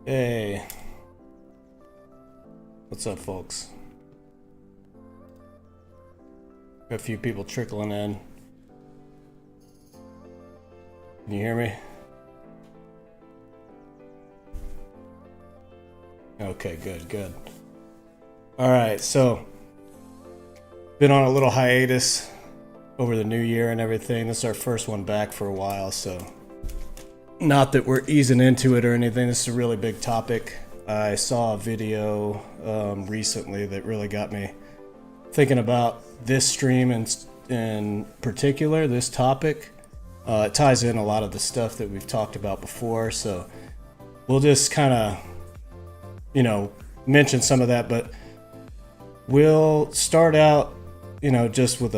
Hey, what's up, folks? Got a few people trickling in. Can you hear me? Okay, good. All right, so been on a little hiatus over the new year and everything. This is our first one back for a while, so not that we're easing into it or anything. This is a really big topic. I saw a video recently that really got me thinking about this stream in particular, this topic. It ties in a lot of the stuff that we've talked about before, so we'll just kind of, mention some of that, but we'll start out, just with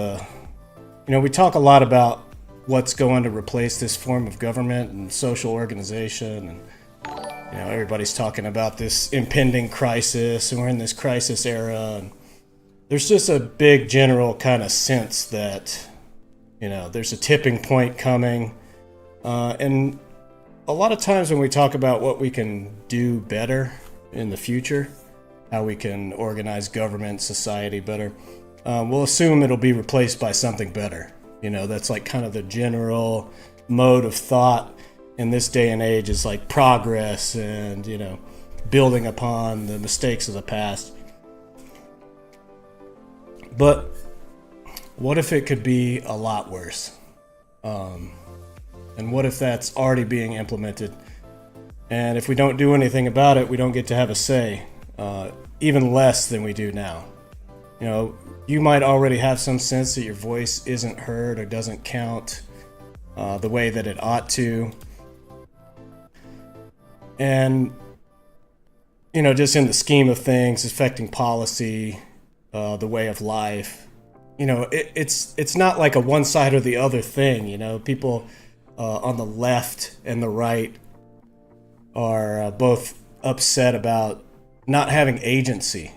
we talk a lot about what's going to replace this form of government and social organization, and everybody's talking about this impending crisis, and we're in this crisis era, and there's just a big general kind of sense that there's a tipping point coming, and a lot of times when we talk about what we can do better in the future, how we can organize government, society better, we'll assume it'll be replaced by something better. That's like kind of the general mode of thought in this day and age, is like progress and, building upon the mistakes of the past. But what if it could be a lot worse? And what if that's already being implemented? And if we don't do anything about it, we don't get to have a say, even less than we do now. You might already have some sense that your voice isn't heard or doesn't count the way that it ought to. And, just in the scheme of things, affecting policy, the way of life, it's not like a one side or the other thing. People on the left and the right are both upset about not having agency,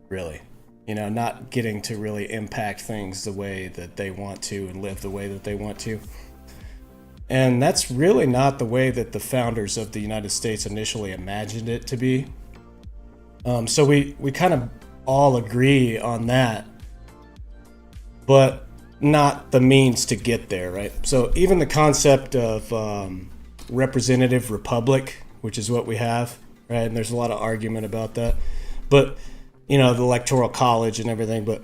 really. Not getting to really impact things the way that they want to and live the way that they want to. And that's really not the way that the founders of the United States initially imagined it to be. So we kind of all agree on that, but not the means to get there, right? So even the concept of representative republic, which is what we have, right? And there's a lot of argument about that. But the electoral college and everything, but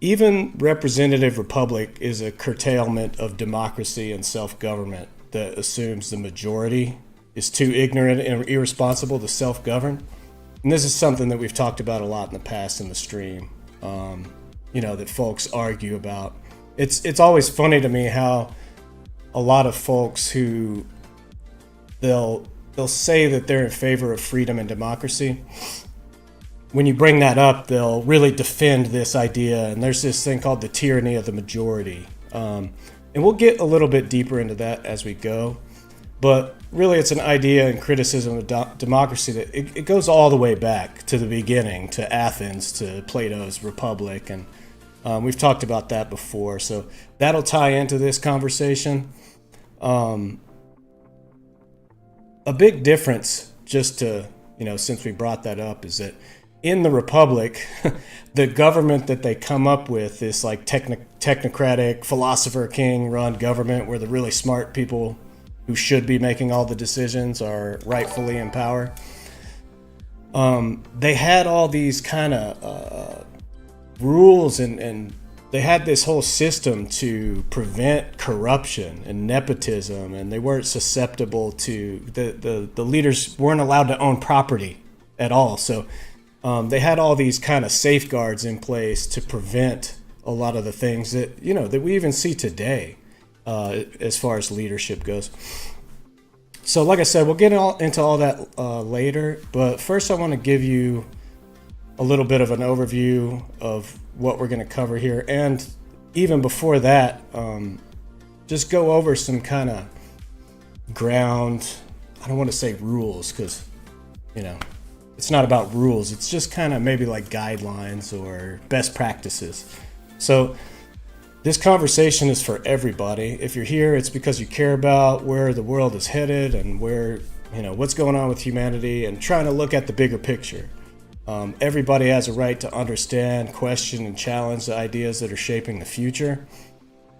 even representative republic is a curtailment of democracy and self-government that assumes the majority is too ignorant and irresponsible to self-govern. And this is something that we've talked about a lot in the past in the stream, that folks argue about. It's always funny to me how a lot of folks who they'll say that they're in favor of freedom and democracy. When you bring that up, they'll really defend this idea, and there's this thing called the tyranny of the majority. And we'll get a little bit deeper into that as we go. But really, it's an idea and criticism of democracy that it goes all the way back to the beginning, to Athens, to Plato's Republic, and we've talked about that before. So that'll tie into this conversation. A big difference, just to, since we brought that up, is that in the Republic, the government that they come up with, this like technocratic, philosopher king run government where the really smart people who should be making all the decisions are rightfully in power. They had all these kind of rules and they had this whole system to prevent corruption and nepotism, and they weren't susceptible to, the leaders weren't allowed to own property at all. So they had all these kind of safeguards in place to prevent a lot of the things that, that we even see today as far as leadership goes. So like I said, we'll get into all that later, but first I want to give you a little bit of an overview of what we're going to cover here. And even before that, just go over some kind of ground. I don't want to say rules because, it's not about rules. It's just kind of maybe like guidelines or best practices. So this conversation is for everybody. If you're here, it's because you care about where the world is headed and where, what's going on with humanity and trying to look at the bigger picture. Everybody has a right to understand, question, and challenge the ideas that are shaping the future.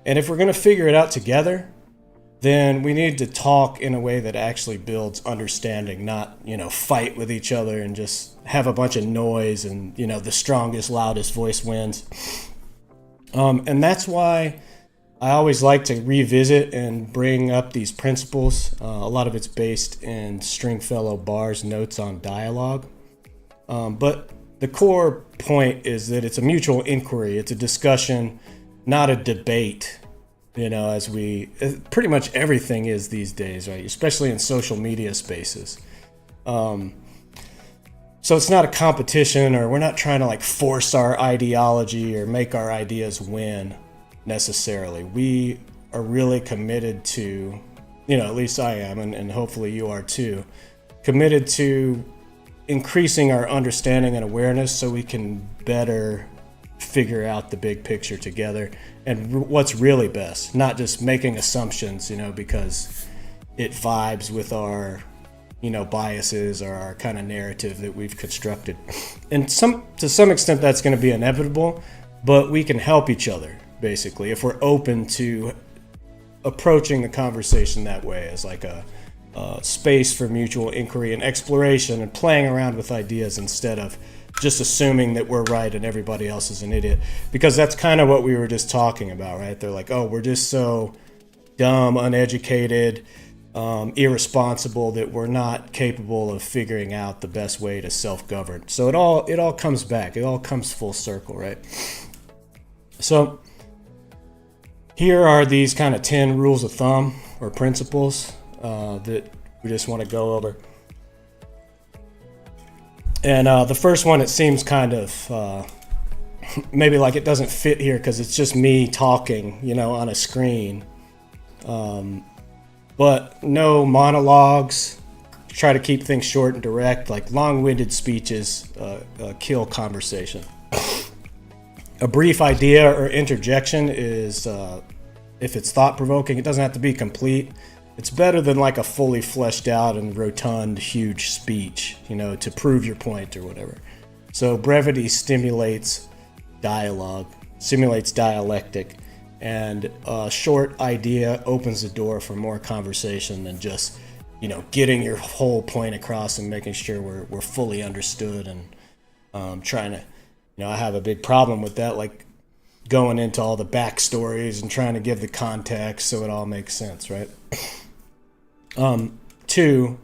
And if we're going to figure it out together, then we need to talk in a way that actually builds understanding, not, fight with each other and just have a bunch of noise and, the strongest, loudest voice wins. And that's why I always like to revisit and bring up these principles. A lot of it's based in Stringfellow Barr's notes on dialogue. But the core point is that it's a mutual inquiry. It's a discussion, not a debate. As pretty much everything is these days, right? Especially in social media spaces. So it's not a competition, or we're not trying to force our ideology or make our ideas win necessarily. We are really committed to, at least I am, and hopefully you are too, committed to increasing our understanding and awareness so we can better figure out the big picture together and what's really best, not just making assumptions, because it vibes with our, biases or our kind of narrative that we've constructed. And to some extent that's going to be inevitable, but we can help each other basically if we're open to approaching the conversation that way, as like a space for mutual inquiry and exploration and playing around with ideas instead of just assuming that we're right and everybody else is an idiot. Because that's kind of what we were just talking about, right? They're like, oh, we're just so dumb, uneducated, irresponsible that we're not capable of figuring out the best way to self-govern. So it all comes back. It all comes full circle, right? So here are these kind of 10 rules of thumb or principles that we just want to go over. And the first one, it seems kind of maybe like it doesn't fit here because it's just me talking, on a screen. But no monologues. Try to keep things short and direct. Like long-winded speeches kill conversation. A brief idea or interjection is, if it's thought-provoking, it doesn't have to be complete. It's better than like a fully fleshed out and rotund, huge speech, to prove your point or whatever. So brevity stimulates dialogue, simulates dialectic, and a short idea opens the door for more conversation than just, getting your whole point across and making sure we're fully understood and trying to, I have a big problem with that, like going into all the backstories and trying to give the context so it all makes sense, right? 2,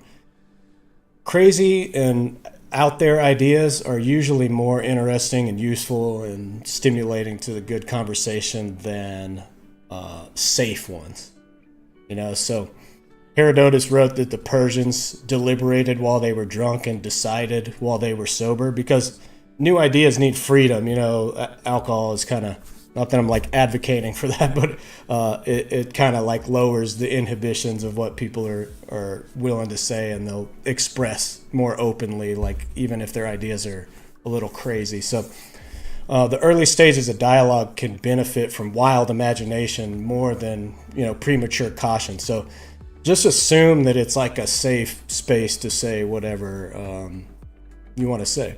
crazy and out there ideas are usually more interesting and useful and stimulating to the good conversation than safe ones. So Herodotus wrote that the Persians deliberated while they were drunk and decided while they were sober because new ideas need freedom. Alcohol is kind of, not that I'm advocating for that, but it kind of lowers the inhibitions of what people are willing to say, and they'll express more openly, even if their ideas are a little crazy. So the early stages of dialogue can benefit from wild imagination more than premature caution. So just assume that it's like a safe space to say whatever you want to say.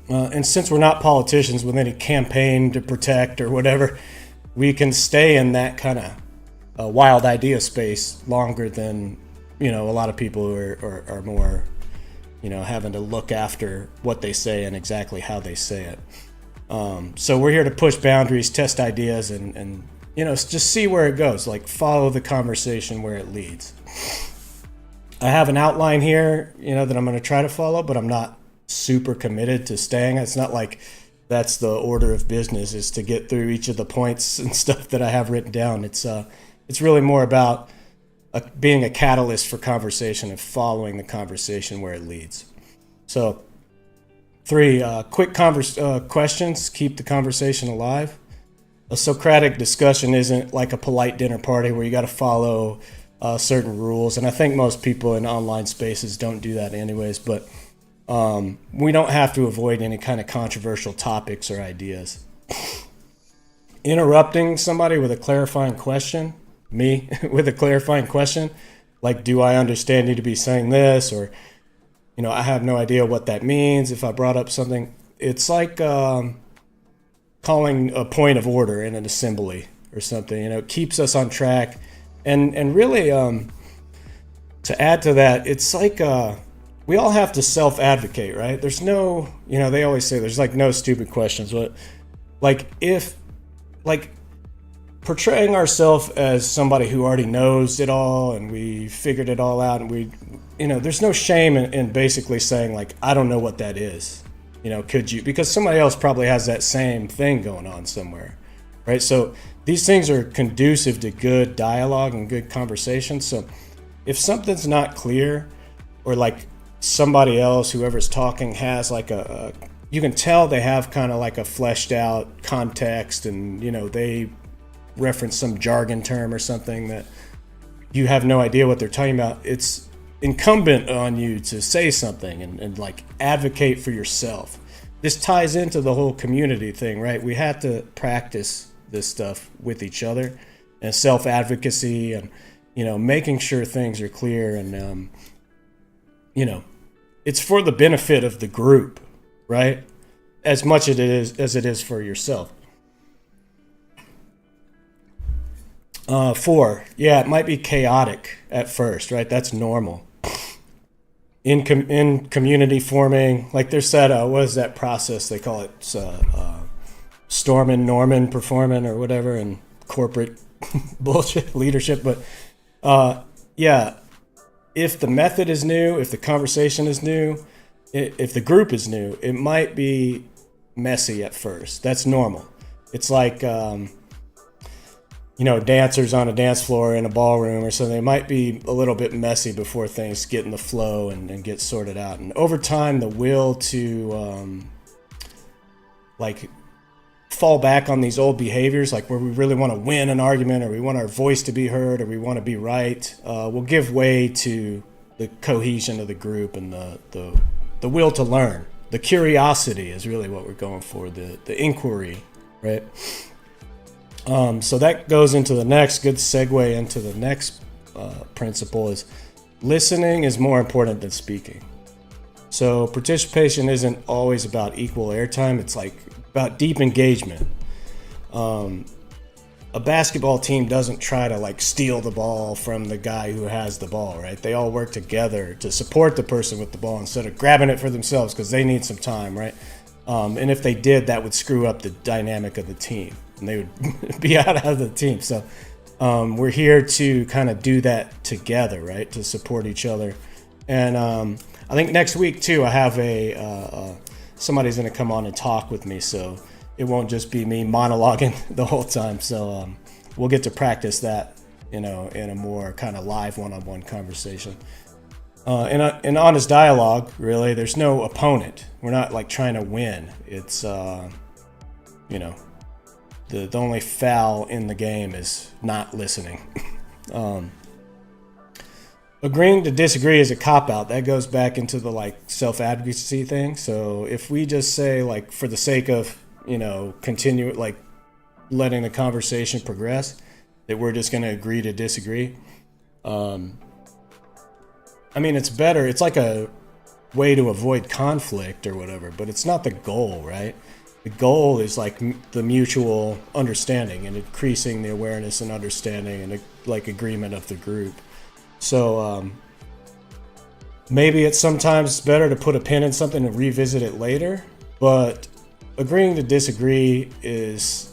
And since we're not politicians with any campaign to protect or whatever, we can stay in that kind of wild idea space longer than, a lot of people who are more, having to look after what they say and exactly how they say it. So we're here to push boundaries, test ideas, and just see where it goes. Follow the conversation where it leads. I have an outline here, that I'm going to try to follow, but I'm not super committed to staying. It's not like that's the order of business, is to get through each of the points and stuff that I have written down. It's really more about being a catalyst for conversation and following the conversation where it leads. So 3, quick questions keep the conversation alive. A Socratic discussion isn't like a polite dinner party where you got to follow certain rules. And I think most people in online spaces don't do that anyways. But we don't have to avoid any kind of controversial topics or ideas. Interrupting somebody with a clarifying question, me with a clarifying question, like, do I understand you to be saying this? Or, I have no idea what that means. If I brought up something, it's like calling a point of order in an assembly or something. It keeps us on track. And really, to add to that, it's like we all have to self-advocate, right? There's no, they always say there's like no stupid questions. But portraying ourselves as somebody who already knows it all and we figured it all out, and there's no shame in basically saying, like, I don't know what that is. Could you? Because somebody else probably has that same thing going on somewhere, right? So these things are conducive to good dialogue and good conversation. So if something's not clear, or like somebody else, whoever's talking, has like you can tell they have kind of like a fleshed out context, and they reference some jargon term or something that you have no idea what they're talking about. It's incumbent on you to say something and like advocate for yourself. This ties into the whole community thing, right? We have to practice this stuff with each other, and self-advocacy, and making sure things are clear, and it's for the benefit of the group, right? As much as it is for yourself. 4, it might be chaotic at first, right? That's normal. In community forming, like there's that, what is that process? They call it Stormin, Norman, performing, or whatever, and corporate bullshit leadership. But if the method is new, if the conversation is new, if the group is new, it might be messy at first. That's normal. It's like dancers on a dance floor in a ballroom or something. It might be a little bit messy before things get in the flow and get sorted out. And over time, the will to fall back on these old behaviors, like where we really want to win an argument, or we want our voice to be heard, or we want to be right, will give way to the cohesion of the group and the will to learn. The curiosity is really what we're going for, the inquiry, right? So that goes into the next good segue into the next principle is listening is more important than speaking. So participation isn't always about equal airtime. It's like about deep engagement. A basketball team doesn't try to like steal the ball from the guy who has the ball, right? They all work together to support the person with the ball instead of grabbing it for themselves because they need some time, right? And if they did, that would screw up the dynamic of the team, and they would be out of the team. So we're here to kind of do that together, right? To support each other. And I think next week too, I have somebody's going to come on and talk with me, so it won't just be me monologuing the whole time. So we'll get to practice that, in a more kind of live one-on-one conversation. In honest dialogue, really, there's no opponent. We're not like trying to win. It's, the only foul in the game is not listening. Agreeing to disagree is a cop-out. That goes back into the like self-advocacy thing. So if we just say like for the sake of, continue like letting the conversation progress, that we're just going to agree to disagree. It's better. It's like a way to avoid conflict or whatever, but it's not the goal, right? The goal is like the mutual understanding and increasing the awareness and understanding and like agreement of the group. So maybe it's sometimes better to put a pin in something and revisit it later, but agreeing to disagree is,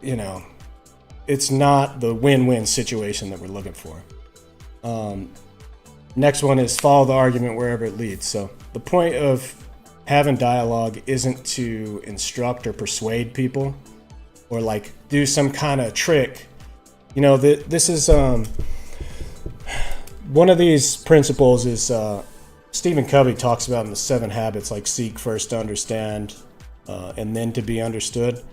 it's not the win-win situation that we're looking for. Next one is follow the argument wherever it leads. So the point of having dialogue isn't to instruct or persuade people or like do some kind of trick. This is one of these principles is Stephen Covey talks about in the 7 Habits, like seek first to understand and then to be understood.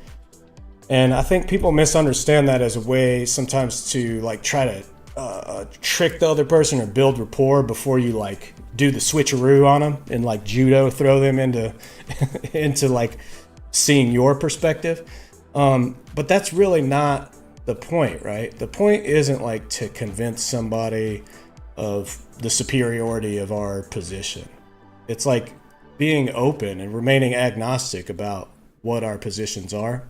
And I think people misunderstand that as a way sometimes to like try to trick the other person or build rapport before you like do the switcheroo on them and like judo throw them into into like seeing your perspective. But that's really not the point, right? The point isn't like to convince somebody of the superiority of our position. It's like being open and remaining agnostic about what our positions are.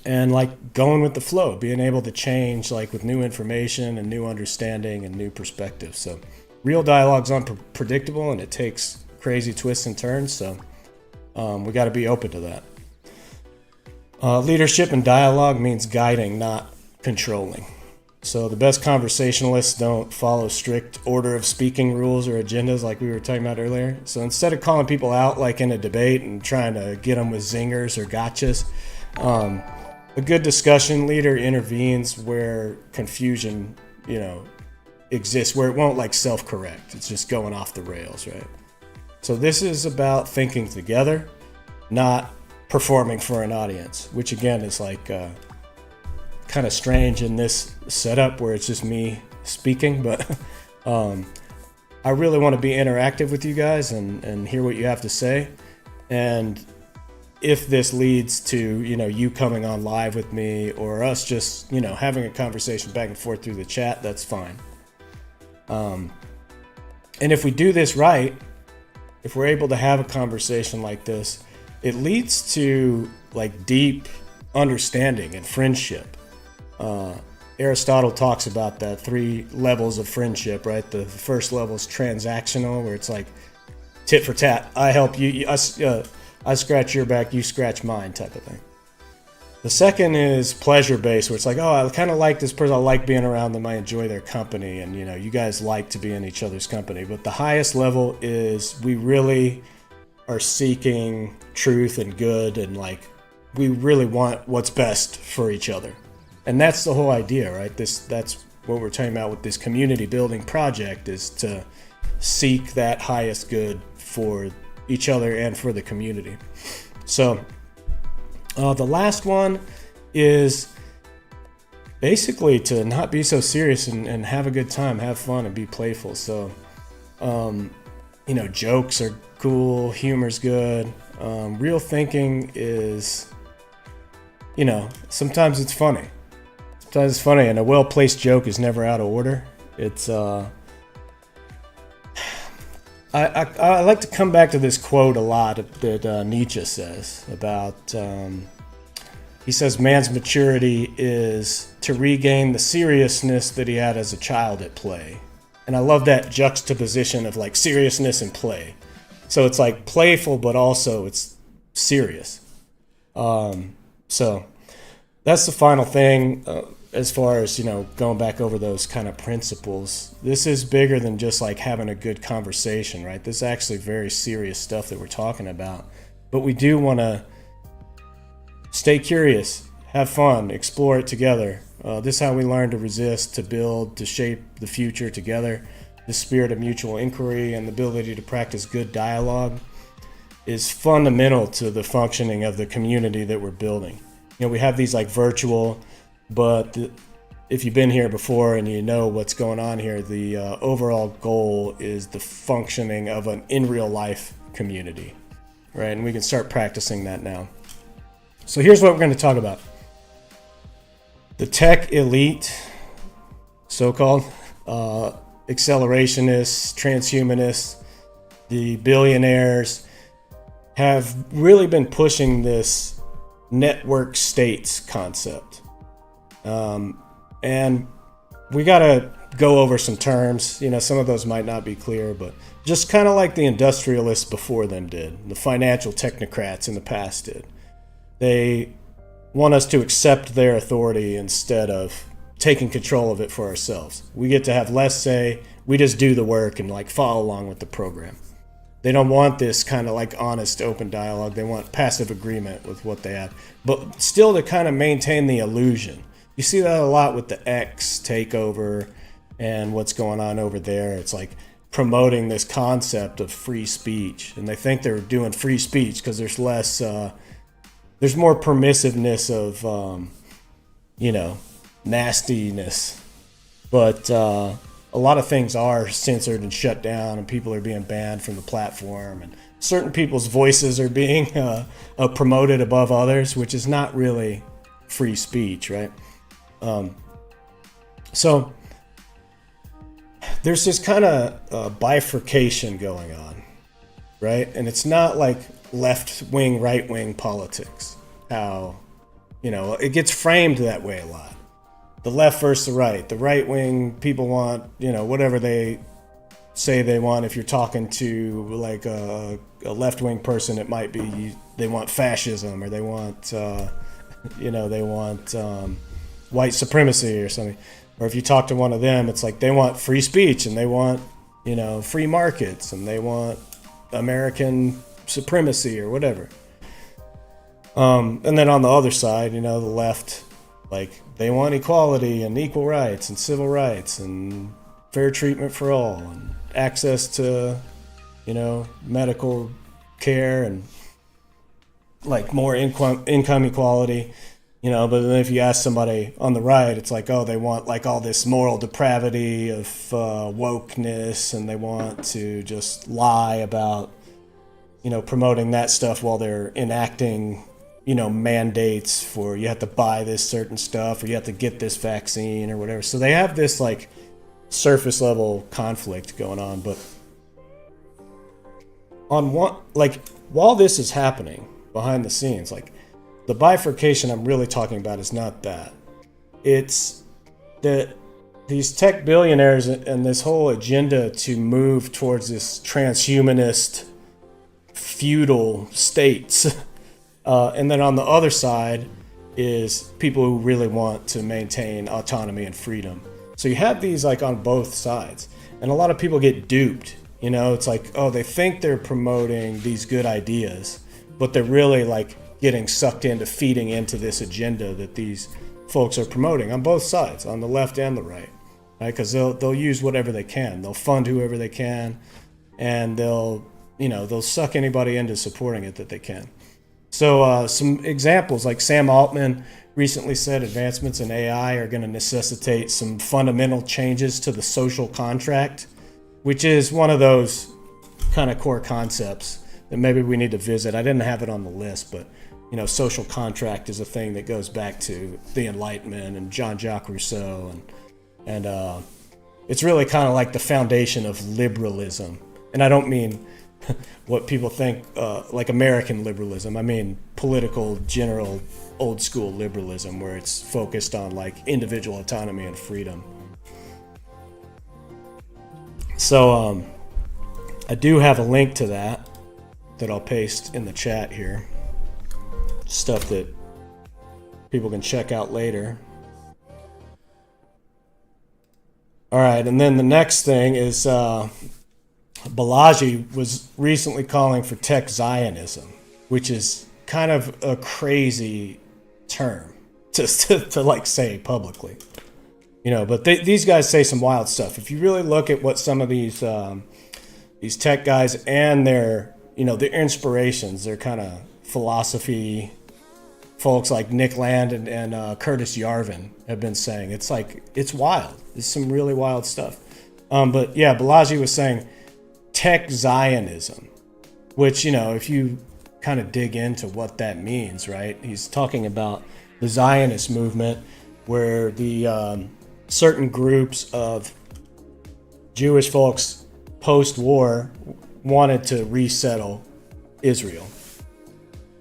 And like going with the flow, being able to change like with new information and new understanding and new perspectives. So real dialogue's unpredictable and it takes crazy twists and turns. So we got to be open to that. Leadership and dialogue means guiding, not controlling. So the best conversationalists don't follow strict order of speaking rules or agendas like we were talking about earlier. So instead of calling people out like in a debate and trying to get them with zingers or gotchas, a good discussion leader intervenes where confusion, exists, where it won't like self-correct. It's just going off the rails, right? So this is about thinking together, not performing for an audience, which again is like kind of strange in this setup where it's just me speaking, but I really want to be interactive with you guys and hear what you have to say. And if this leads to, you coming on live with me or us just, having a conversation back and forth through the chat, that's fine. And if we do this right, if we're able to have a conversation like this, it leads to like deep understanding and friendship. Aristotle talks about that 3 levels of friendship, right? The first level is transactional, where it's like tit for tat. I help you, I scratch your back, you scratch mine type of thing. The second is pleasure-based, where it's like, oh, I kind of like this person, I like being around them, I enjoy their company, and you guys like to be in each other's company. But the highest level is we really are seeking truth and good, and like we really want what's best for each other. And that's the whole idea, right? That's what we're talking about with this community building project, is to seek that highest good for each other and for the community. So the last one is basically to not be so serious and have a good time, have fun and be playful. So jokes are cool, humor's good. Real thinking is, sometimes it's funny. Sometimes it's funny, and a well-placed joke is never out of order. It's I like to come back to this quote a lot that Nietzsche says about, he says, man's maturity is to regain the seriousness that he had as a child at play. And I love that juxtaposition of like seriousness and play. So it's like playful, but also it's serious. So that's the final thing. As far as, going back over those kind of principles, this is bigger than just like having a good conversation, right? This is actually very serious stuff that we're talking about. But we do want to stay curious, have fun, explore it together. This is how we learn to resist, to build, to shape the future together. The spirit of mutual inquiry and the ability to practice good dialogue is fundamental to the functioning of the community that we're building. We have these like virtual, but if you've been here before and you know what's going on here, the overall goal is the functioning of an in real life community, right? And we can start practicing that now. So here's what we're going to talk about. The tech elite, so-called, accelerationists, transhumanists, the billionaires have really been pushing this network states concept. And we got to go over some terms. Some of those might not be clear, but just kind of like the industrialists before them did, the financial technocrats in the past did. They want us to accept their authority instead of taking control of it for ourselves. We get to have less say. We just do the work and like follow along with the program. They don't want this kind of like honest, open dialogue. They want passive agreement with what they have, but still to kind of maintain the illusion. You see that a lot with the X takeover, and what's going on over there. It's like promoting this concept of free speech, and they think they're doing free speech because there's less, there's more permissiveness of, nastiness, but a lot of things are censored and shut down, and people are being banned from the platform, and certain people's voices are being promoted above others, which is not really free speech, right? So there's this kind of bifurcation going on, right? And it's not like left-wing, right-wing politics, how, it gets framed that way a lot. The left versus the right. The right-wing people want, whatever they say they want. If you're talking to like a left-wing person, it might be they want fascism, or they want, they want white supremacy or something. Or if you talk to one of them, it's like they want free speech, and they want, free markets, and they want American supremacy or whatever. And then on the other side, the left, like they want equality and equal rights and civil rights and fair treatment for all and access to, medical care and like more income equality. But then if you ask somebody on the right, it's like, oh, they want like all this moral depravity of wokeness, and they want to just lie about, promoting that stuff while they're enacting, mandates for you have to buy this certain stuff, or you have to get this vaccine or whatever. So they have this like surface level conflict going on. But on one, like while this is happening behind the scenes, like the bifurcation I'm really talking about is not that. It's that these tech billionaires and this whole agenda to move towards this transhumanist feudal states. And then on the other side is people who really want to maintain autonomy and freedom. So you have these like on both sides. And a lot of people get duped. It's like, oh, they think they're promoting these good ideas, but they're really like getting sucked into feeding into this agenda that these folks are promoting on both sides, on the left and the right, because they'll use whatever they can. They'll fund whoever they can, and they'll suck anybody into supporting it that they can. So some examples, like Sam Altman recently said advancements in AI are going to necessitate some fundamental changes to the social contract, which is one of those kind of core concepts that maybe we need to visit. I didn't have it on the list, but social contract is a thing that goes back to the Enlightenment and Jean-Jacques Rousseau, and it's really kind of like the foundation of liberalism. And I don't mean what people think like American liberalism. I mean political, general, old school liberalism, where it's focused on like individual autonomy and freedom. So I do have a link to that I'll paste in the chat here. Stuff that people can check out later. All right, and then the next thing is Balaji was recently calling for tech Zionism, which is kind of a crazy term to like say publicly, But these guys say some wild stuff. If you really look at what some of these tech guys and their their inspirations, their kind of philosophy folks like Nick Land and Curtis Yarvin have been saying, it's like it's wild. It's some really wild stuff. But yeah, Balaji was saying tech Zionism, which, if you kind of dig into what that means, right? He's talking about the Zionist movement, where the certain groups of Jewish folks post-war wanted to resettle Israel.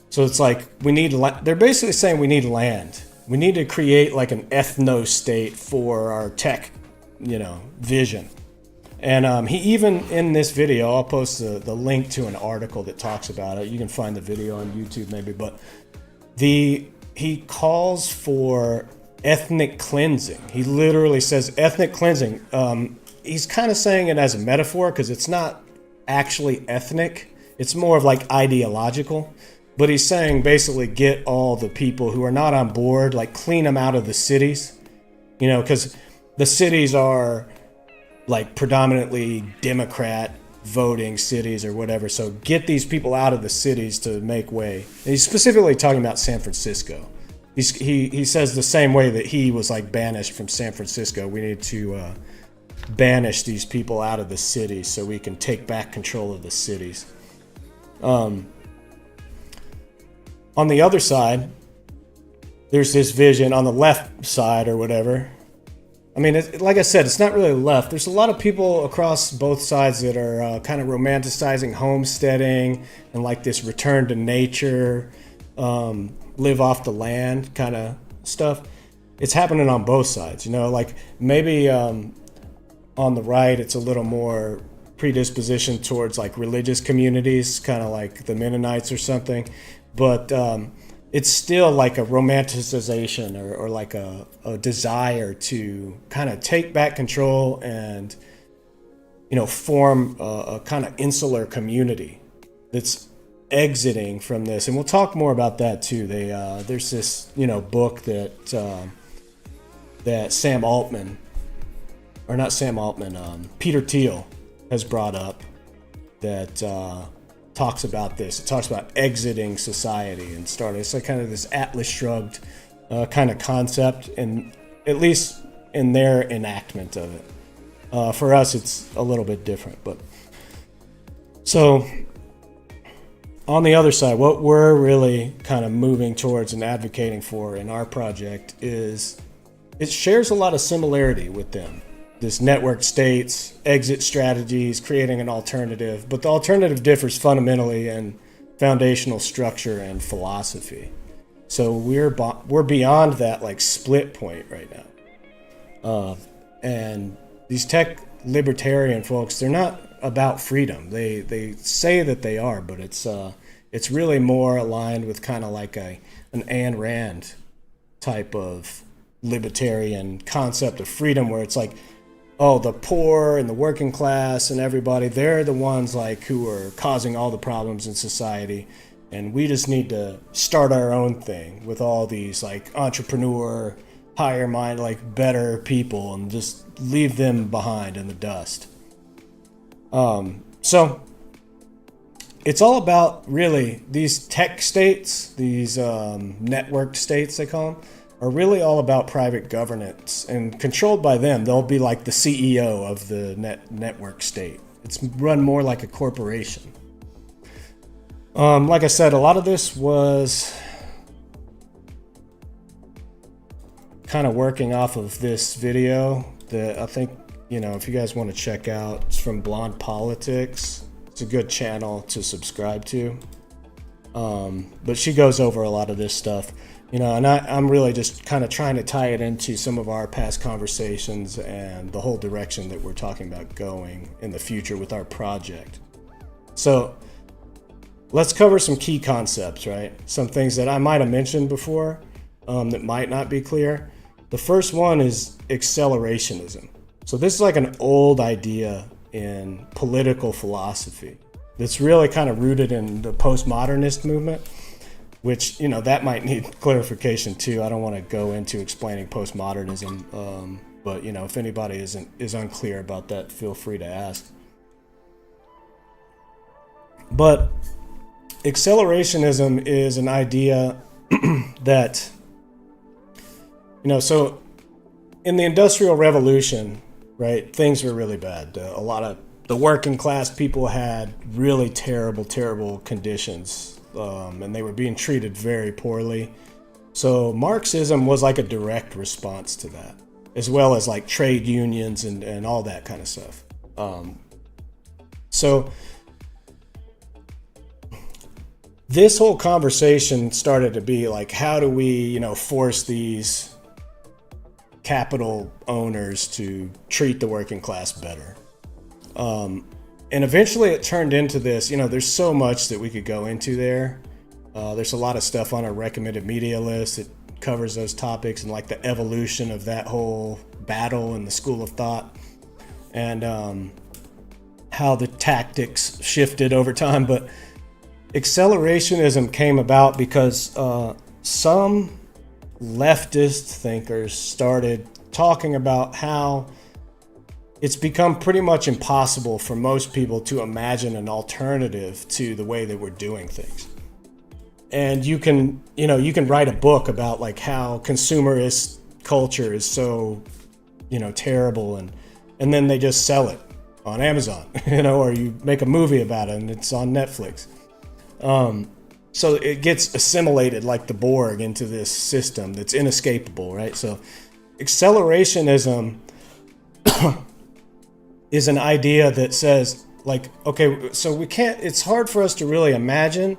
So it's like they're basically saying we need land. We need to create like an ethno-state for our tech, vision. And he even, in this video, I'll post the link to an article that talks about it. You can find the video on YouTube maybe, but he calls for ethnic cleansing. He literally says ethnic cleansing. He's kind of saying it as a metaphor because it's not actually ethnic. It's more of like ideological. But he's saying basically get all the people who are not on board, like clean them out of the cities, because the cities are like predominantly Democrat voting cities or whatever. So get these people out of the cities to make way. And he's specifically talking about San Francisco. He says the same way that he was like banished from San Francisco. We need to banish these people out of the cities so we can take back control of the cities. On the other side, there's this vision on the left side or whatever. I mean, like I said, it's not really left. There's a lot of people across both sides that are kind of romanticizing homesteading and like this return to nature, live off the land kind of stuff. It's happening on both sides, you know, like maybe on the right, it's a little more predisposition towards like religious communities, kind of like the Mennonites or something. But it's still like a romanticization or like a desire to kind of take back control and, you know, form a kind of insular community that's exiting from this. And we'll talk more about that too. There's this, you know, book that Sam Altman, or not Sam Altman, Peter Thiel has brought up that talks about this. It talks about exiting society and starting. It's like kind of this Atlas Shrugged kind of concept, and at least in their enactment of it. For us, it's a little bit different. But so on the other side, what we're really kind of moving towards and advocating for in our project is it shares a lot of similarity with them. This network states, exit strategies, creating an alternative. But the alternative differs fundamentally in foundational structure and philosophy. So we're beyond that like split point right now. And these tech libertarian folks, they're not about freedom. They say that they are, but it's really more aligned with kind of like an Ayn Rand type of libertarian concept of freedom, where it's like, oh, the poor and the working class and everybody, they're the ones like who are causing all the problems in society. And we just need to start our own thing with all these like entrepreneur, higher mind, like better people, and just leave them behind in the dust. So it's all about really these tech states, these networked states they call them, are really all about private governance and controlled by them. They'll be like the CEO of the network state. It's run more like a corporation. Like I said, a lot of this was kind of working off of this video that I think, you know, if you guys want to check out, it's from Blonde Politics. It's a good channel to subscribe to. But she goes over a lot of this stuff. You know, and I'm really just kind of trying to tie it into some of our past conversations and the whole direction that we're talking about going in the future with our project. So let's cover some key concepts, right? Some things that I might have mentioned before that might not be clear. The first one is accelerationism. So this is like an old idea in political philosophy that's really kind of rooted in the postmodernist movement, which, you know, that might need clarification too. I don't want to go into explaining postmodernism, but, you know, if anybody is unclear about that, feel free to ask. But accelerationism is an idea that, you know, so in the Industrial Revolution, right, things were really bad. A lot of the working class people had really terrible conditions. And they were being treated very poorly. So Marxism was like a direct response to that, as well as like trade unions and all that kind of stuff. So this whole conversation started to be like, how do we, you know, force these capital owners to treat the working class better? And eventually it turned into this, you know, there's so much that we could go into there. There's a lot of stuff on our recommended media list that covers those topics and like the evolution of that whole battle in the school of thought and how the tactics shifted over time. But accelerationism came about because some leftist thinkers started talking about how it's become pretty much impossible for most people to imagine an alternative to the way that we're doing things. And you can write a book about like how consumerist culture is so, terrible, and then they just sell it on Amazon, or you make a movie about it and it's on Netflix. So it gets assimilated like the Borg into this system that's inescapable, right? So accelerationism is an idea that says, like, okay, so it's hard for us to really imagine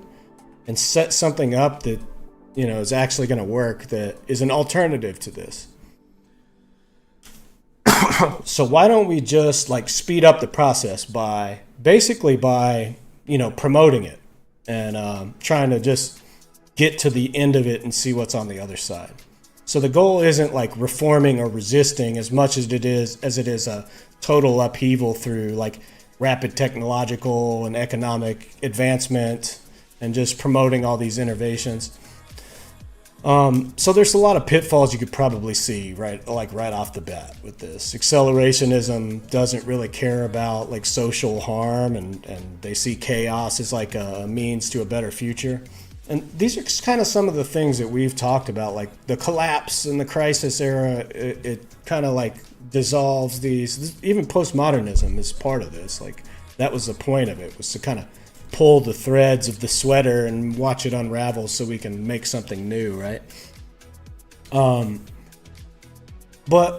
and set something up that, is actually going to work, that is an alternative to this. So why don't we just like speed up the process by promoting it and trying to just get to the end of it and see what's on the other side. So the goal isn't like reforming or resisting as much as it is a total upheaval through like rapid technological and economic advancement and just promoting all these innovations. So there's a lot of pitfalls you could probably see right off the bat with this. Accelerationism doesn't really care about like social harm, and they see chaos as like a means to a better future. And these are kind of some of the things that we've talked about, like the collapse in the crisis era. It kind of like dissolves these. Even postmodernism is part of this. Like that was the point of it, was to kind of pull the threads of the sweater and watch it unravel so we can make something new, right? But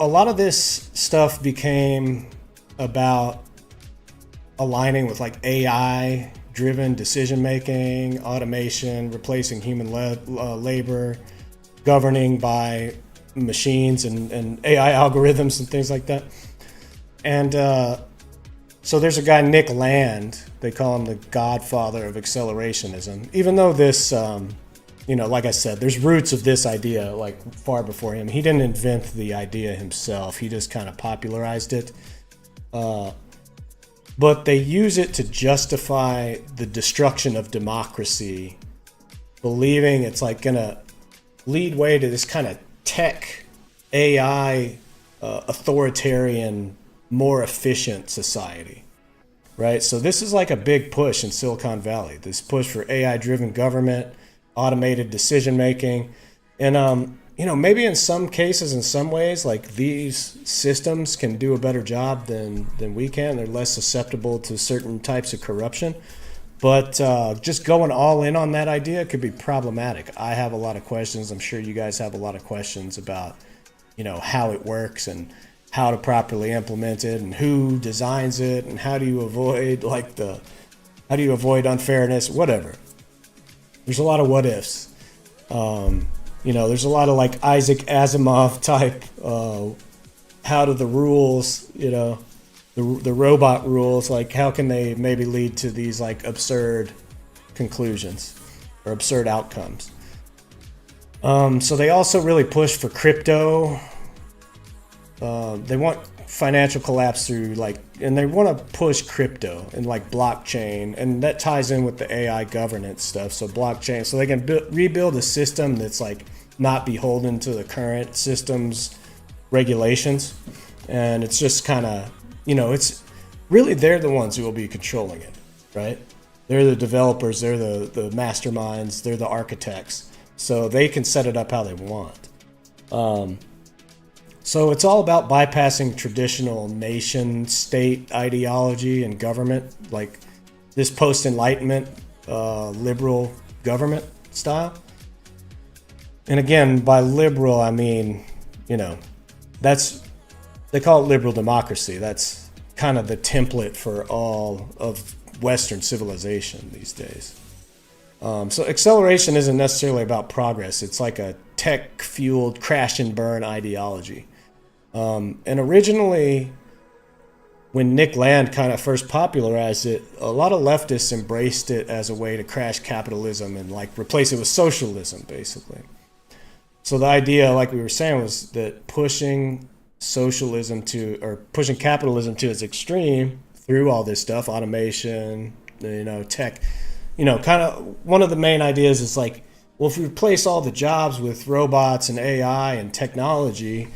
a lot of this stuff became about aligning with like AI driven decision making, automation, replacing human labor, governing by machines and AI algorithms and things like that. And so there's a guy, Nick Land, they call him the godfather of accelerationism. Even though this, like I said, there's roots of this idea like far before him. He didn't invent the idea himself. He just kind of popularized it. But they use it to justify the destruction of democracy, believing it's like gonna lead way to this kind of tech, AI, authoritarian, more efficient society, right? So this is like a big push in Silicon Valley, this push for AI-driven government, automated decision-making. And, maybe in some cases, in some ways, like these systems can do a better job than we can. They're less susceptible to certain types of corruption. But just going all in on that idea could be problematic. I have a lot of questions. I'm sure you guys have a lot of questions about, how it works and how to properly implement it and who designs it and how do you avoid unfairness, whatever. There's a lot of what ifs. There's a lot of like Isaac Asimov type, how do the rules, the robot rules, like how can they maybe lead to these like absurd conclusions or absurd outcomes. So they also really push for crypto. They want financial collapse through and they want to push crypto and like blockchain, and that ties in with the AI governance stuff. So blockchain, so they can rebuild a system that's like not beholden to the current system's regulations. And it's just kind of, it's really, they're the ones who will be controlling it, right? They're the developers, they're the masterminds, they're the architects. So they can set it up how they want. So it's all about bypassing traditional nation-state ideology and government, like this post-Enlightenment liberal government style. And again, by liberal, I mean, they call it liberal democracy. That's kind of the template for all of Western civilization these days. So acceleration isn't necessarily about progress. It's like a tech-fueled crash and burn ideology. And originally, when Nick Land kind of first popularized it, a lot of leftists embraced it as a way to crash capitalism and like replace it with socialism, basically. So the idea, like we were saying, was that pushing capitalism to its extreme through all this stuff, automation, tech, kind of one of the main ideas is like, well, if we replace all the jobs with robots and AI and technology,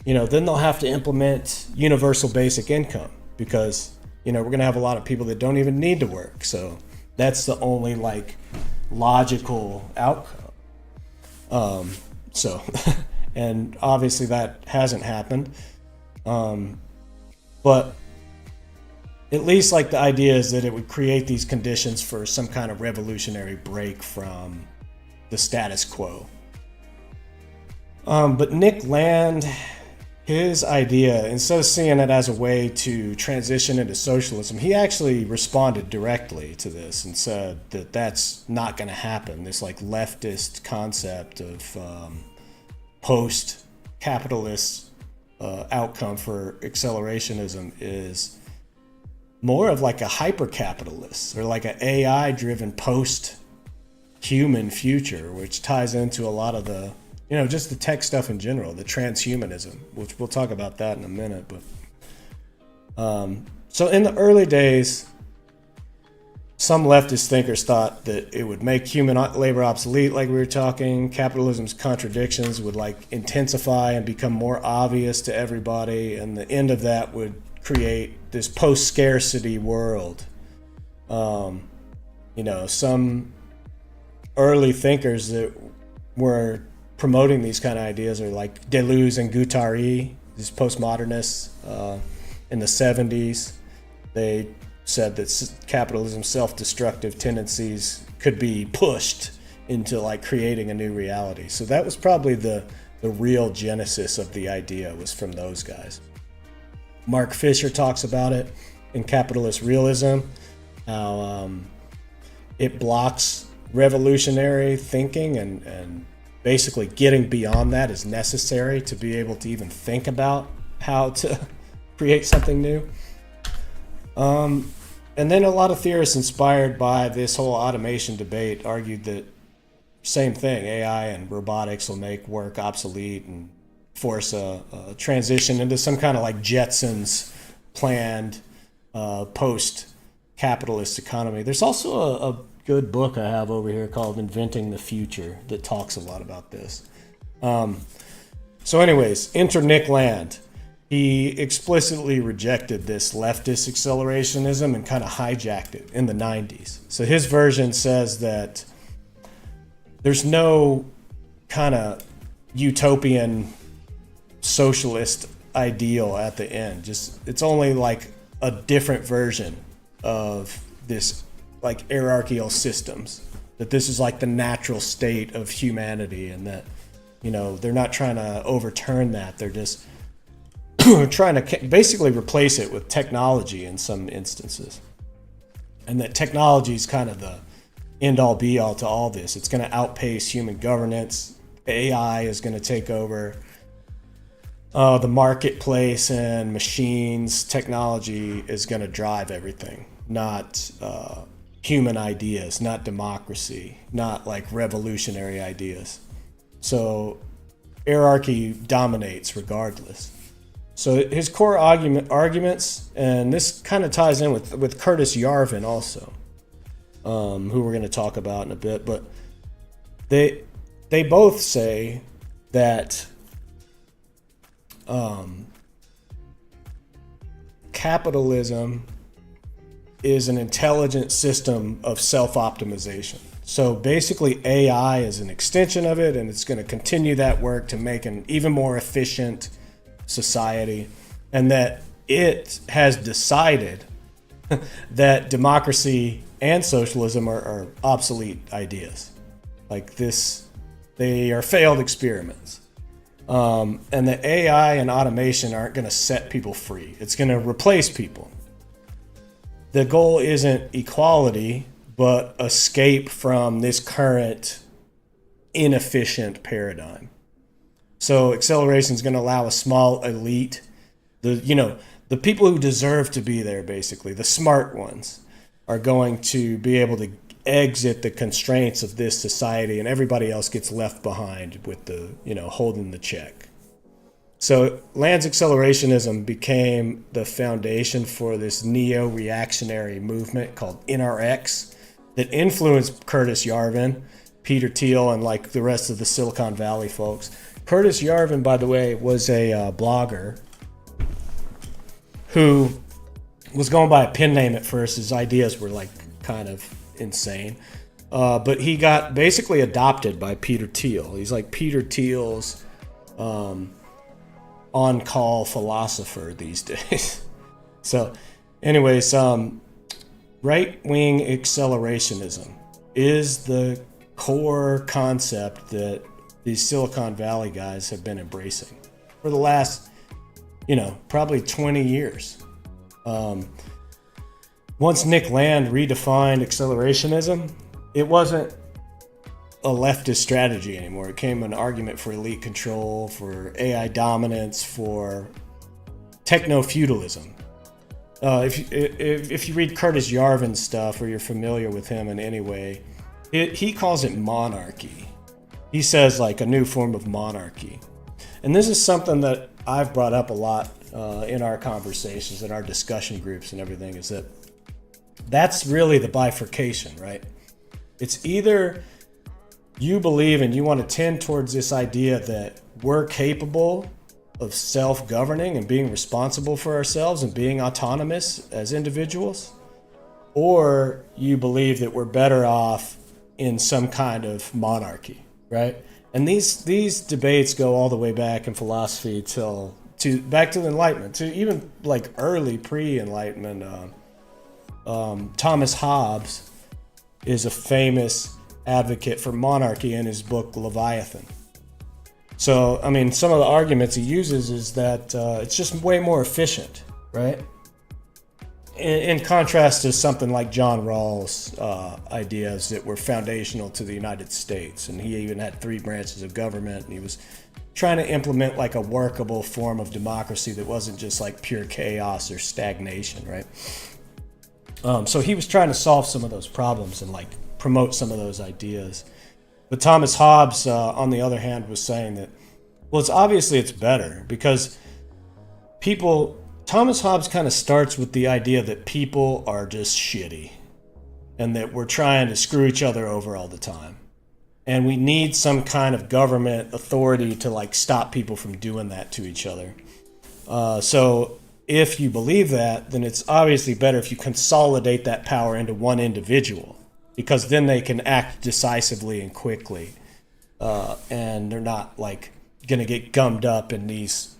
then they'll have to implement universal basic income because, we're going to have a lot of people that don't even need to work. So that's the only like logical outcome. And obviously that hasn't happened. But at least like the idea is that it would create these conditions for some kind of revolutionary break from the status quo. But Nick Land, his idea, instead of seeing it as a way to transition into socialism, he actually responded directly to this and said that that's not going to happen. This like leftist concept of post-capitalist outcome for accelerationism is more of like a hyper-capitalist or like an AI-driven post-human future, which ties into a lot of the, just the tech stuff in general, the transhumanism, which we'll talk about that in a minute. But so in the early days, some leftist thinkers thought that it would make human labor obsolete, like we were talking. Capitalism's contradictions would like intensify and become more obvious to everybody, and the end of that would create this post-scarcity world. Some early thinkers that were promoting these kind of ideas are like Deleuze and Guattari, these postmodernists in the 70s. They said that capitalism's self-destructive tendencies could be pushed into like creating a new reality. So that was probably the real genesis of the idea, was from those guys. Mark Fisher talks about it in Capitalist Realism, how it blocks revolutionary thinking, and basically getting beyond that is necessary to be able to even think about how to create something new. And then a lot of theorists inspired by this whole automation debate argued that same thing, AI and robotics will make work obsolete and force a transition into some kind of like Jetsons planned post-capitalist economy. There's also a good book I have over here called Inventing the Future that talks a lot about this. So anyways, enter Nick Land. He explicitly rejected this leftist accelerationism and kind of hijacked it in the 90s. So his version says that there's no kind of utopian socialist ideal at the end. Just it's only like a different version of this like hierarchical systems, that this is like the natural state of humanity, and that they're not trying to overturn that. They're just trying to basically replace it with technology in some instances, and that technology is kind of the end-all be-all to all this. It's going to outpace human governance. AI is going to take over the marketplace, and machines, technology is going to drive everything, not human ideas, not democracy, not like revolutionary ideas. So hierarchy dominates regardless. So his core arguments, and this kind of ties in with Curtis Yarvin also, who we're going to talk about in a bit, but they both say that capitalism is an intelligent system of self-optimization. So basically AI is an extension of it, and it's going to continue that work to make an even more efficient society, and that it has decided that democracy and socialism are obsolete ideas. Like this, they are failed experiments. And that AI and automation aren't going to set people free. It's going to replace people. The goal isn't equality, but escape from this current inefficient paradigm. So acceleration is going to allow a small elite, the people who deserve to be there, basically, the smart ones, are going to be able to exit the constraints of this society, and everybody else gets left behind with the, holding the check. So Land's accelerationism became the foundation for this neo-reactionary movement called NRX that influenced Curtis Yarvin, Peter Thiel, and like the rest of the Silicon Valley folks. Curtis Yarvin, by the way, was a blogger who was going by a pen name at first. His ideas were like kind of insane. But he got basically adopted by Peter Thiel. He's like Peter Thiel's on-call philosopher these days. So anyways, right-wing accelerationism is the core concept that these Silicon Valley guys have been embracing for the last, probably 20 years. Once Nick Land redefined accelerationism, it wasn't a leftist strategy anymore. It became an argument for elite control, for AI dominance, for techno-feudalism. If you read Curtis Yarvin's stuff, or you're familiar with him in any way, he calls it monarchy. He says like a new form of monarchy. And this is something that I've brought up a lot in our conversations, in our discussion groups and everything, is that that's really the bifurcation, right? It's either you believe and you want to tend towards this idea that we're capable of self-governing and being responsible for ourselves and being autonomous as individuals, or you believe that we're better off in some kind of monarchy, right? And these debates go all the way back in philosophy back to the Enlightenment, to even like early pre-Enlightenment. Thomas Hobbes is a famous advocate for monarchy in his book Leviathan. So, I mean, some of the arguments he uses is that it's just way more efficient, right? In contrast to something like John Rawls' ideas that were foundational to the United States. And he even had 3 branches of government, and he was trying to implement like a workable form of democracy that wasn't just like pure chaos or stagnation, right? So he was trying to solve some of those problems and like promote some of those ideas. But Thomas Hobbes, on the other hand, was saying that, well, it's better because Thomas Hobbes kind of starts with the idea that people are just shitty and that we're trying to screw each other over all the time. And we need some kind of government authority to like stop people from doing that to each other. So if you believe that, then it's obviously better if you consolidate that power into one individual, because then they can act decisively and quickly, and they're not like going to get gummed up in these,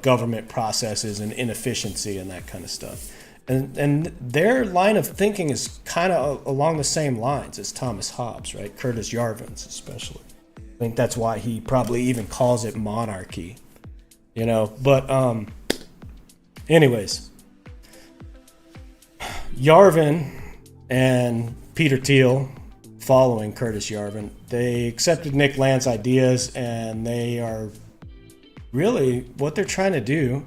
government processes and inefficiency and that kind of stuff. And their line of thinking is kind of along the same lines as Thomas Hobbes, right? Curtis Yarvin's especially. I think that's why he probably even calls it monarchy, But anyways, Yarvin and Peter Thiel, following Curtis Yarvin, they accepted Nick Land's ideas, and they are really what they're trying to do.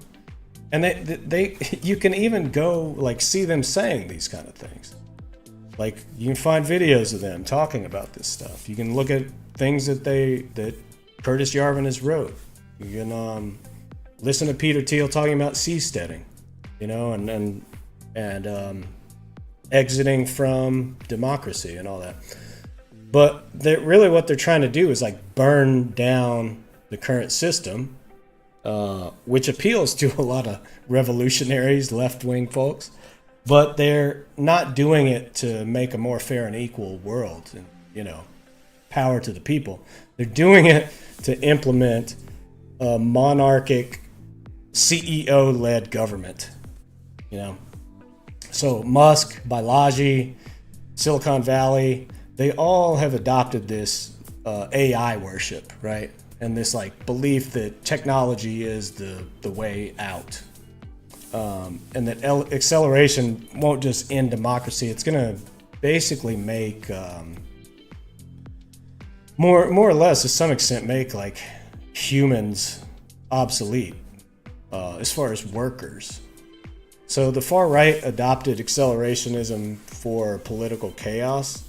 And they you can even go like see them saying these kind of things. Like you can find videos of them talking about this stuff. You can look at things that Curtis Yarvin has wrote. You can listen to Peter Thiel talking about seasteading, and exiting from democracy and all that. But really what they're trying to do is like burn down the current system, which appeals to a lot of revolutionaries, left-wing folks, but they're not doing it to make a more fair and equal world and, power to the people. They're doing it to implement a monarchic CEO-led government, So Musk, Balaji, Silicon Valley, they all have adopted this AI worship, right? And this like belief that technology is the way out. And that acceleration won't just end democracy. It's going to basically make, more or less to some extent, make like humans obsolete as far as workers. So the far right adopted accelerationism for political chaos.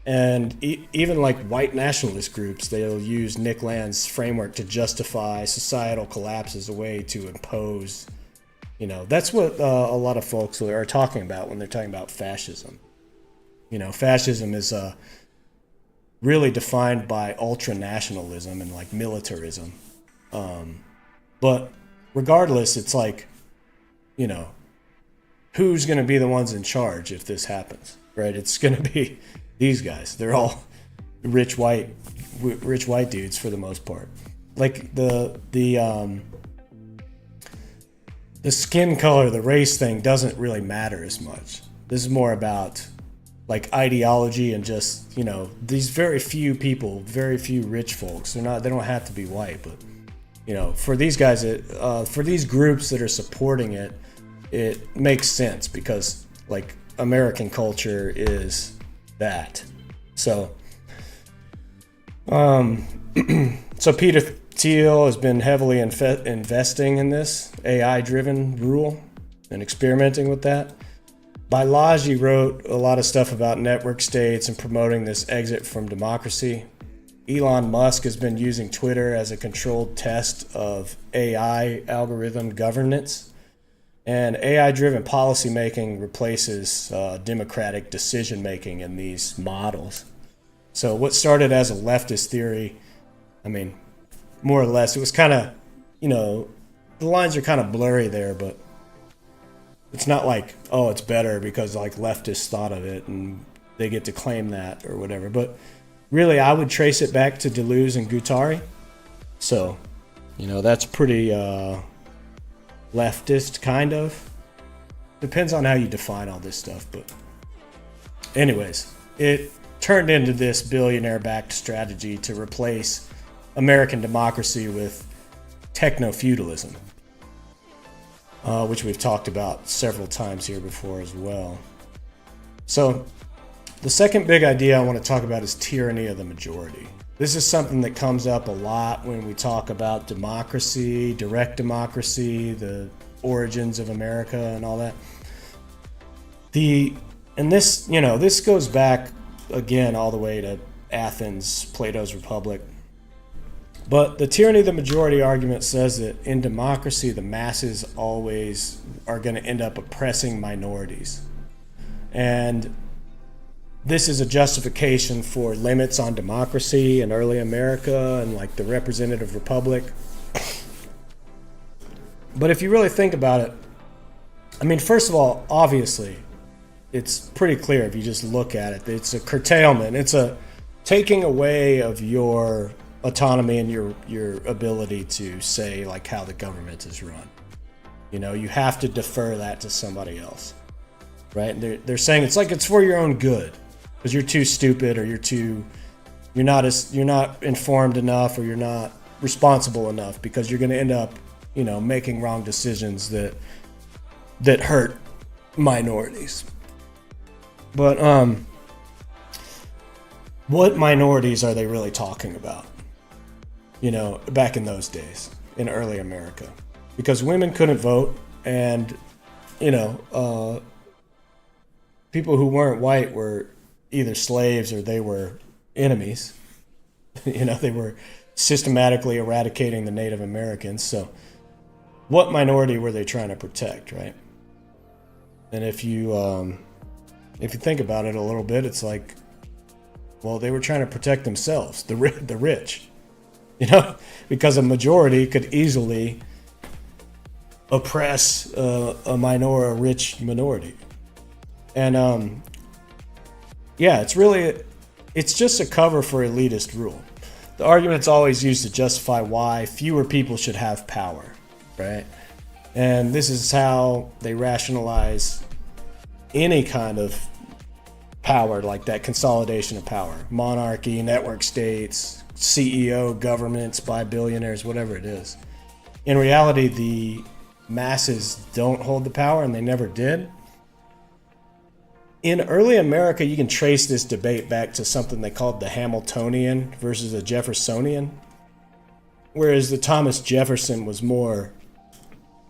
And even like white nationalist groups, they'll use Nick Land's framework to justify societal collapse as a way to impose, that's what a lot of folks are talking about when they're talking about fascism. Fascism is really defined by ultra-nationalism and like militarism. But regardless, it's like, you know, who's going to be the ones in charge if this happens, right? It's going to be these guys. They're all rich white dudes for the most part. Like the skin color, the race thing doesn't really matter as much. This is more about like ideology and just, you know, these very few people, very few rich folks. They don't have to be white, but you know, for these guys, for these groups that are supporting it, it makes sense because like American culture is that. So, so Peter Thiel has been heavily investing in this AI-driven rule and experimenting with that. Balaji wrote a lot of stuff about network states and promoting this exit from democracy. Elon Musk has been using Twitter as a controlled test of AI algorithm governance. And AI-driven policymaking replaces democratic decision-making in these models. So what started as a leftist theory, I mean, more or less, it was kind of, you know, the lines are kind of blurry there, but it's not like, oh, it's better because like leftists thought of it and they get to claim that or whatever. But really, I would trace it back to Deleuze and Guattari. So, you know, that's pretty leftist, kind of. Depends on how you define all this stuff. But anyways, it turned into this billionaire-backed strategy to replace American democracy with techno-feudalism, which we've talked about several times here before as well. So the second big idea I want to talk about is tyranny of the majority. This is something that comes up a lot when we talk about democracy, direct democracy, the origins of America and all that. This, you know, this goes back again all the way to Athens, Plato's Republic. But the tyranny of the majority argument says that in democracy, the masses always are going to end up oppressing minorities. And this is a justification for limits on democracy in early America and like the representative republic. But if you really think about it, I mean, first of all, obviously, it's pretty clear if you just look at it. It's a curtailment. It's a taking away of your autonomy and your ability to say like how the government is run. You know, you have to defer that to somebody else, right? And they're saying it's like it's for your own good because you're too stupid or you're not informed enough or you're not responsible enough because you're going to end up, you know, making wrong decisions that hurt minorities. But what minorities are they really talking about? You know, back in those days, in early America, because women couldn't vote, and you know, people who weren't white were either slaves or they were enemies. You know, they were systematically eradicating the Native Americans. So, what minority were they trying to protect, right? And if you think about it a little bit, it's like, well, they were trying to protect themselves, the rich. You know, because a majority could easily oppress a rich minority. And yeah, it's just a cover for elitist rule. The argument's always used to justify why fewer people should have power, right? And this is how they rationalize any kind of power, like that consolidation of power, monarchy, network states, CEO governments by billionaires, whatever it is. In reality, the masses don't hold the power, and they never did. In early America, you can trace this debate back to something they called the Hamiltonian versus the Jeffersonian, whereas the Thomas Jefferson was more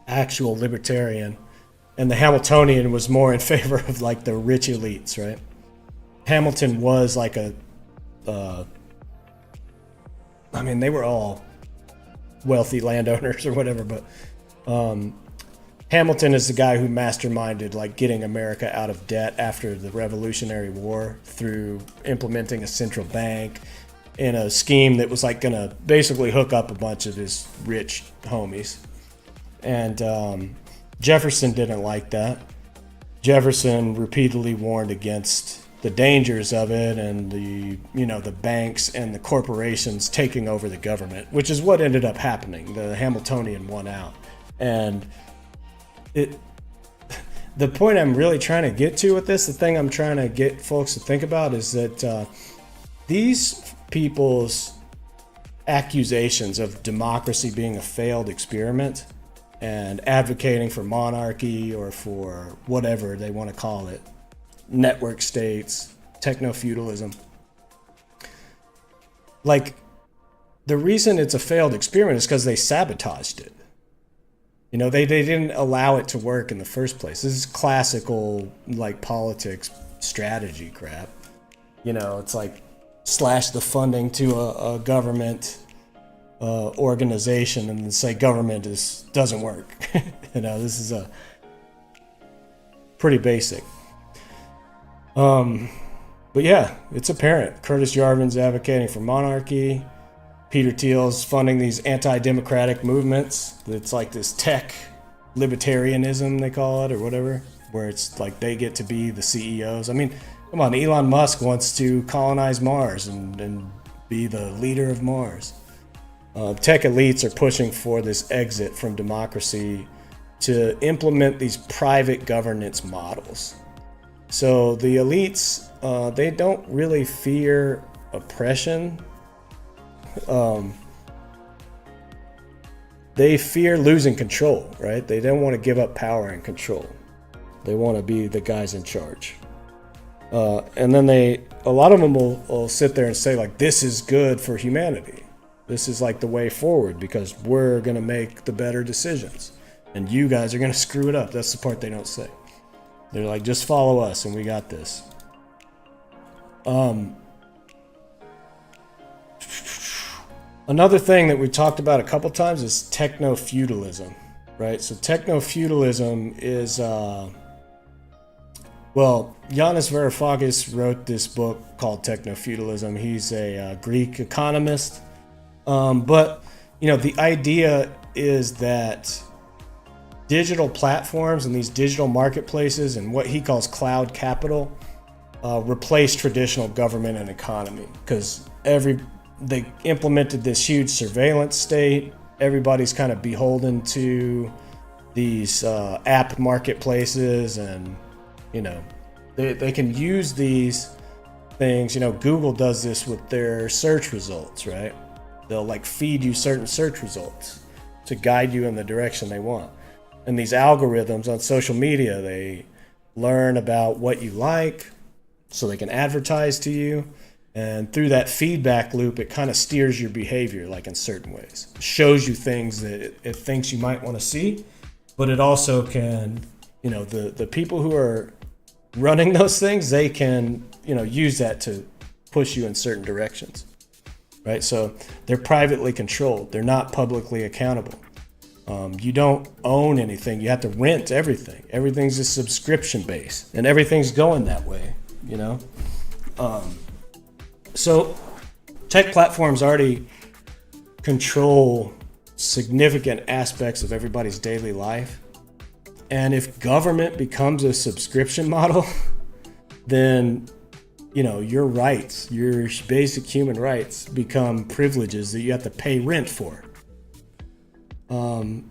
actual libertarian, and the Hamiltonian was more in favor of like the rich elites, right? Hamilton was like I mean, they were all wealthy landowners or whatever, but Hamilton is the guy who masterminded like getting America out of debt after the Revolutionary War through implementing a central bank, in a scheme that was like gonna basically hook up a bunch of his rich homies. And Jefferson didn't like that. Jefferson repeatedly warned against the dangers of it and the banks and the corporations taking over the government, which is what ended up happening. The Hamiltonian won out. And the point I'm really trying to get to with this, the thing I'm trying to get folks to think about is that these people's accusations of democracy being a failed experiment and advocating for monarchy or for whatever they want to call it, network states, techno-feudalism. Like, the reason it's a failed experiment is because they sabotaged it. They didn't allow it to work in the first place. This is classical, like, politics strategy crap. It's like slash the funding to a government organization and then say government doesn't work. This is a pretty basic. But yeah, it's apparent. Curtis Yarvin's advocating for monarchy. Peter Thiel's funding these anti-democratic movements. It's like this tech libertarianism, they call it, or whatever, where it's like they get to be the CEOs. I mean, come on, Elon Musk wants to colonize Mars and be the leader of Mars. Tech elites are pushing for this exit from democracy to implement these private governance models. So the elites, they don't really fear oppression. They fear losing control, right? They don't want to give up power and control. They want to be the guys in charge. And then a lot of them will sit there and say, like, this is good for humanity. This is like the way forward because we're going to make the better decisions. And you guys are going to screw it up. That's the part they don't say. They're like, just follow us and we got this. Another thing that we talked about a couple times is techno-feudalism, right? So techno-feudalism is, Yanis Varoufakis wrote this book called Techno-Feudalism. He's a Greek economist. But the idea is that digital platforms and these digital marketplaces and what he calls cloud capital replace traditional government and economy because they implemented this huge surveillance state. Everybody's kind of beholden to these app marketplaces and, they can use these things. Google does this with their search results, right? They'll like feed you certain search results to guide you in the direction they want. And these algorithms on social media, they learn about what you like so they can advertise to you. And through that feedback loop, it kind of steers your behavior, like in certain ways. It shows you things that it thinks you might want to see, but it also can, the people who are running those things, they can, use that to push you in certain directions, right? So they're privately controlled. They're not publicly accountable. You don't own anything. You have to rent everything. Everything's a subscription base, and everything's going that way, So tech platforms already control significant aspects of everybody's daily life. And if government becomes a subscription model, then, your rights, your basic human rights become privileges that you have to pay rent for. And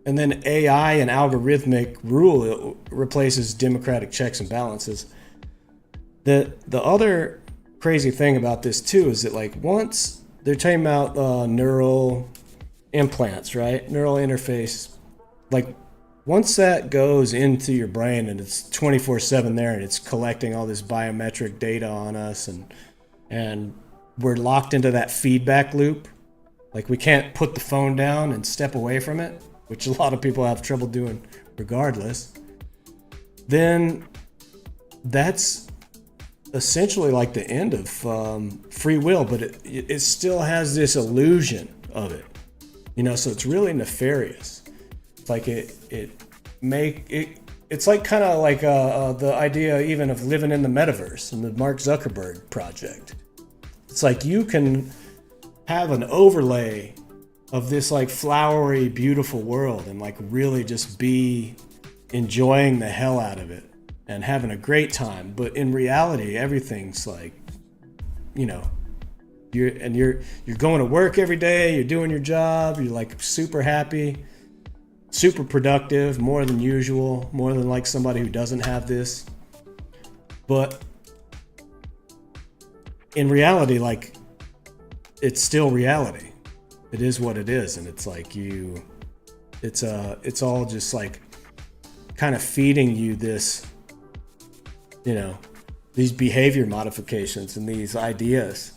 then AI and algorithmic rule replaces democratic checks and balances. The other crazy thing about this too is that like once they're talking about neural implants, right? Neural interface, like once that goes into your brain and it's 24/7 there and it's collecting all this biometric data on us and we're locked into that feedback loop, like we can't put the phone down and step away from it, which a lot of people have trouble doing regardless, then that's essentially like the end of free will, but it still has this illusion of it, so it's really nefarious. It's like it's like kind of like the idea even of living in the metaverse and the Mark Zuckerberg project. It's like you can have an overlay of this like flowery, beautiful world and like really just be enjoying the hell out of it and having a great time. But in reality, everything's like, you know, you're going to work every day, you're doing your job, you're like super happy, super productive, more than usual, more than like somebody who doesn't have this. But in reality, like, it's still reality. It is what it is. And it's like it's all just like kind of feeding you this, you know, these behavior modifications and these ideas.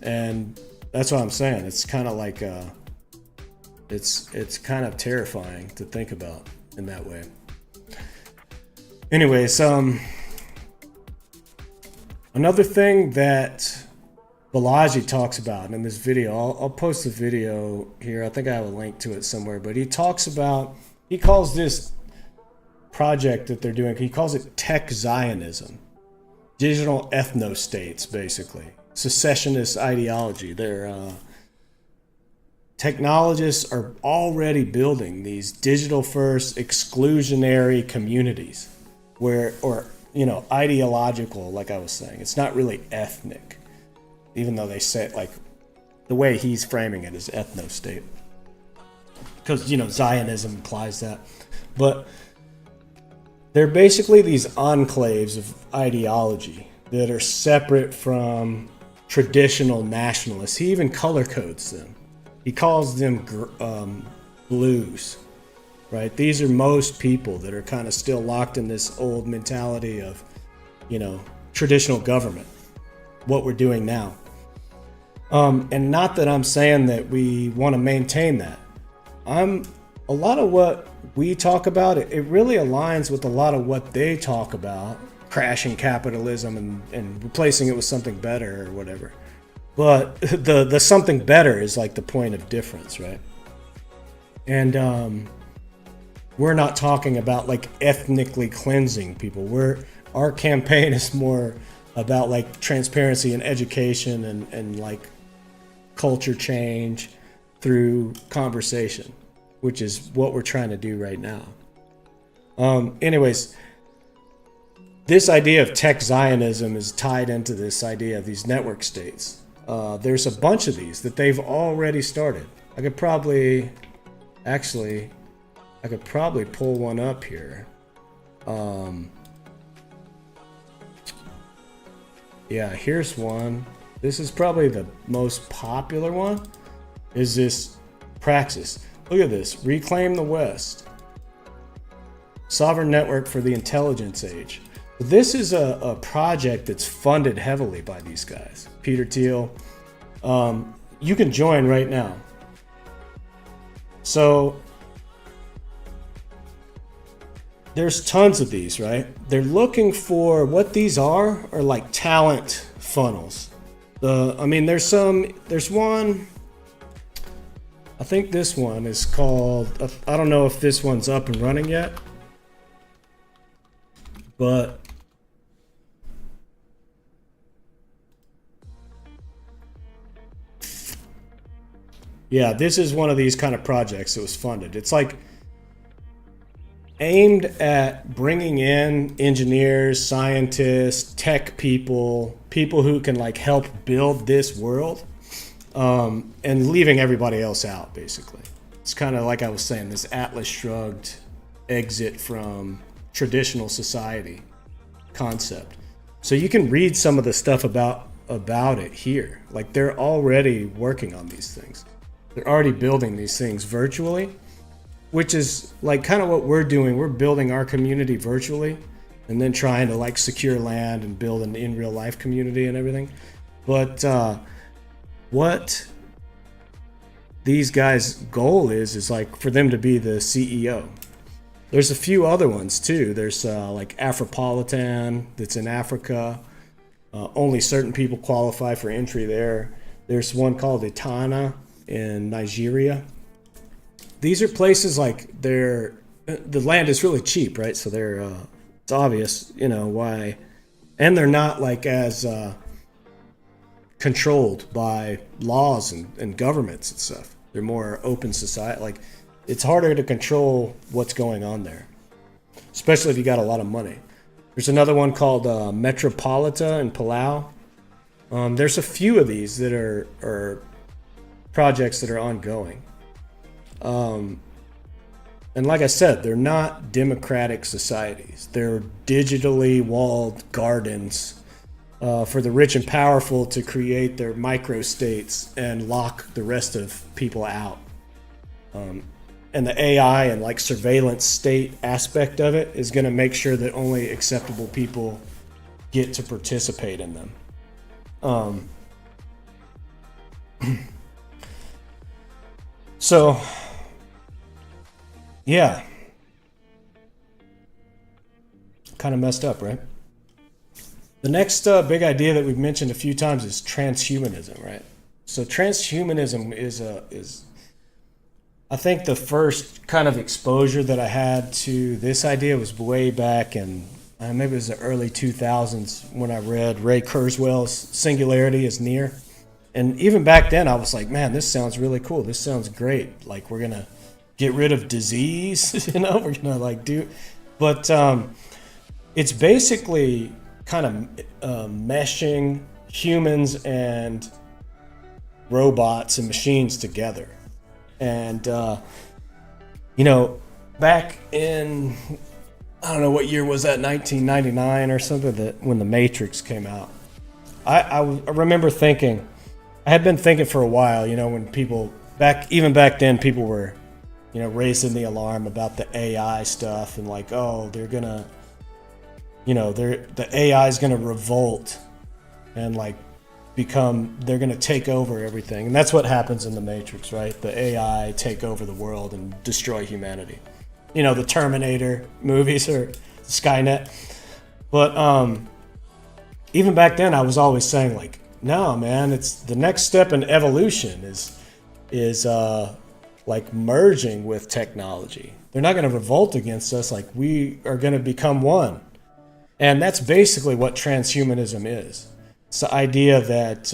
And that's what I'm saying. It's kind of like, it's kind of terrifying to think about in that way. Anyways, another thing that Balaji talks about in this video, I'll post the video here. I think I have a link to it somewhere, but he calls this project that they're doing, he calls it tech Zionism, digital ethno-states, basically. Secessionist ideology. Technologists are already building these digital first exclusionary communities where, or, you know, ideological, like I was saying. It's not really ethnic, even though they say it, like the way he's framing it is ethno-state. Because, you know, Zionism implies that. But they're basically these enclaves of ideology that are separate from traditional nationalists. He even color codes them. He calls them blues, right? These are most people that are kind of still locked in this old mentality of, you know, traditional government, what we're doing now. And not that I'm saying that we want to maintain that. A lot of what we talk about, it really aligns with a lot of what they talk about, crashing capitalism and replacing it with something better or whatever. But the something better is like the point of difference, right? And we're not talking about like ethnically cleansing people. Our campaign is more about like transparency and education and like culture change through conversation, which is what we're trying to do right now. Anyways, this idea of tech Zionism is tied into this idea of these network states. There's a bunch of these that they've already started. I could probably pull one up here. Yeah, here's one. This is probably the most popular one, is this Praxis. Look at this, Reclaim the West. Sovereign Network for the Intelligence Age. This is a project that's funded heavily by these guys. Peter Thiel. You can join right now. So there's tons of these, right? They're looking for, what these are like talent funnels. There's one, I think this one is called, I don't know if this one's up and running yet, but yeah, this is one of these kind of projects that was funded. It's like aimed at bringing in engineers, scientists, tech people who can like help build this world, and leaving everybody else out, basically. It's kind of like I was saying, this Atlas Shrugged exit from traditional society concept. So you can read some of the stuff about it here. Like, they're already working on these things. They're already building these things virtually, which is like kind of what we're doing. We're building our community virtually and then trying to like secure land and build an in real life community and everything. But what these guys' goal is like for them to be the CEO. There's a few other ones too. There's like Afropolitan that's in Africa. Only certain people qualify for entry there. There's one called Itana in Nigeria. These are places like the land is really cheap, right? So it's obvious, you know, why. And they're not like as controlled by laws and governments and stuff. They're more open society. Like, it's harder to control what's going on there, especially if you got a lot of money. There's another one called Metropolita in Palau. There's a few of these that are projects that are ongoing. And like I said, they're not democratic societies. They're digitally walled gardens for the rich and powerful to create their microstates and lock the rest of people out. And the AI and like surveillance state aspect of it is going to make sure that only acceptable people get to participate in them. So, yeah. Kind of messed up, right? The next big idea that we've mentioned a few times is transhumanism, right? So transhumanism is I think the first kind of exposure that I had to this idea was way back in maybe it was the early 2000s when I read Ray Kurzweil's Singularity is Near. And even back then I was like, man, this sounds really cool. This sounds great. Like, we're going to get rid of disease, we're going to like do, but it's basically kind of meshing humans and robots and machines together. And, back in, I don't know what year was that, 1999 or something, that when The Matrix came out, I remember thinking, I had been thinking for a while, when people, even back then, people were, raising the alarm about the AI stuff and like, oh, they're gonna, the AI is gonna revolt and like they're gonna take over everything. And that's what happens in The Matrix, right? The AI take over the world and destroy humanity. The Terminator movies or Skynet. But even back then I was always saying like, no, man, it's the next step in evolution is like merging with technology. They're not going to revolt against us. Like, we are going to become one. And that's basically what transhumanism is. It's the idea that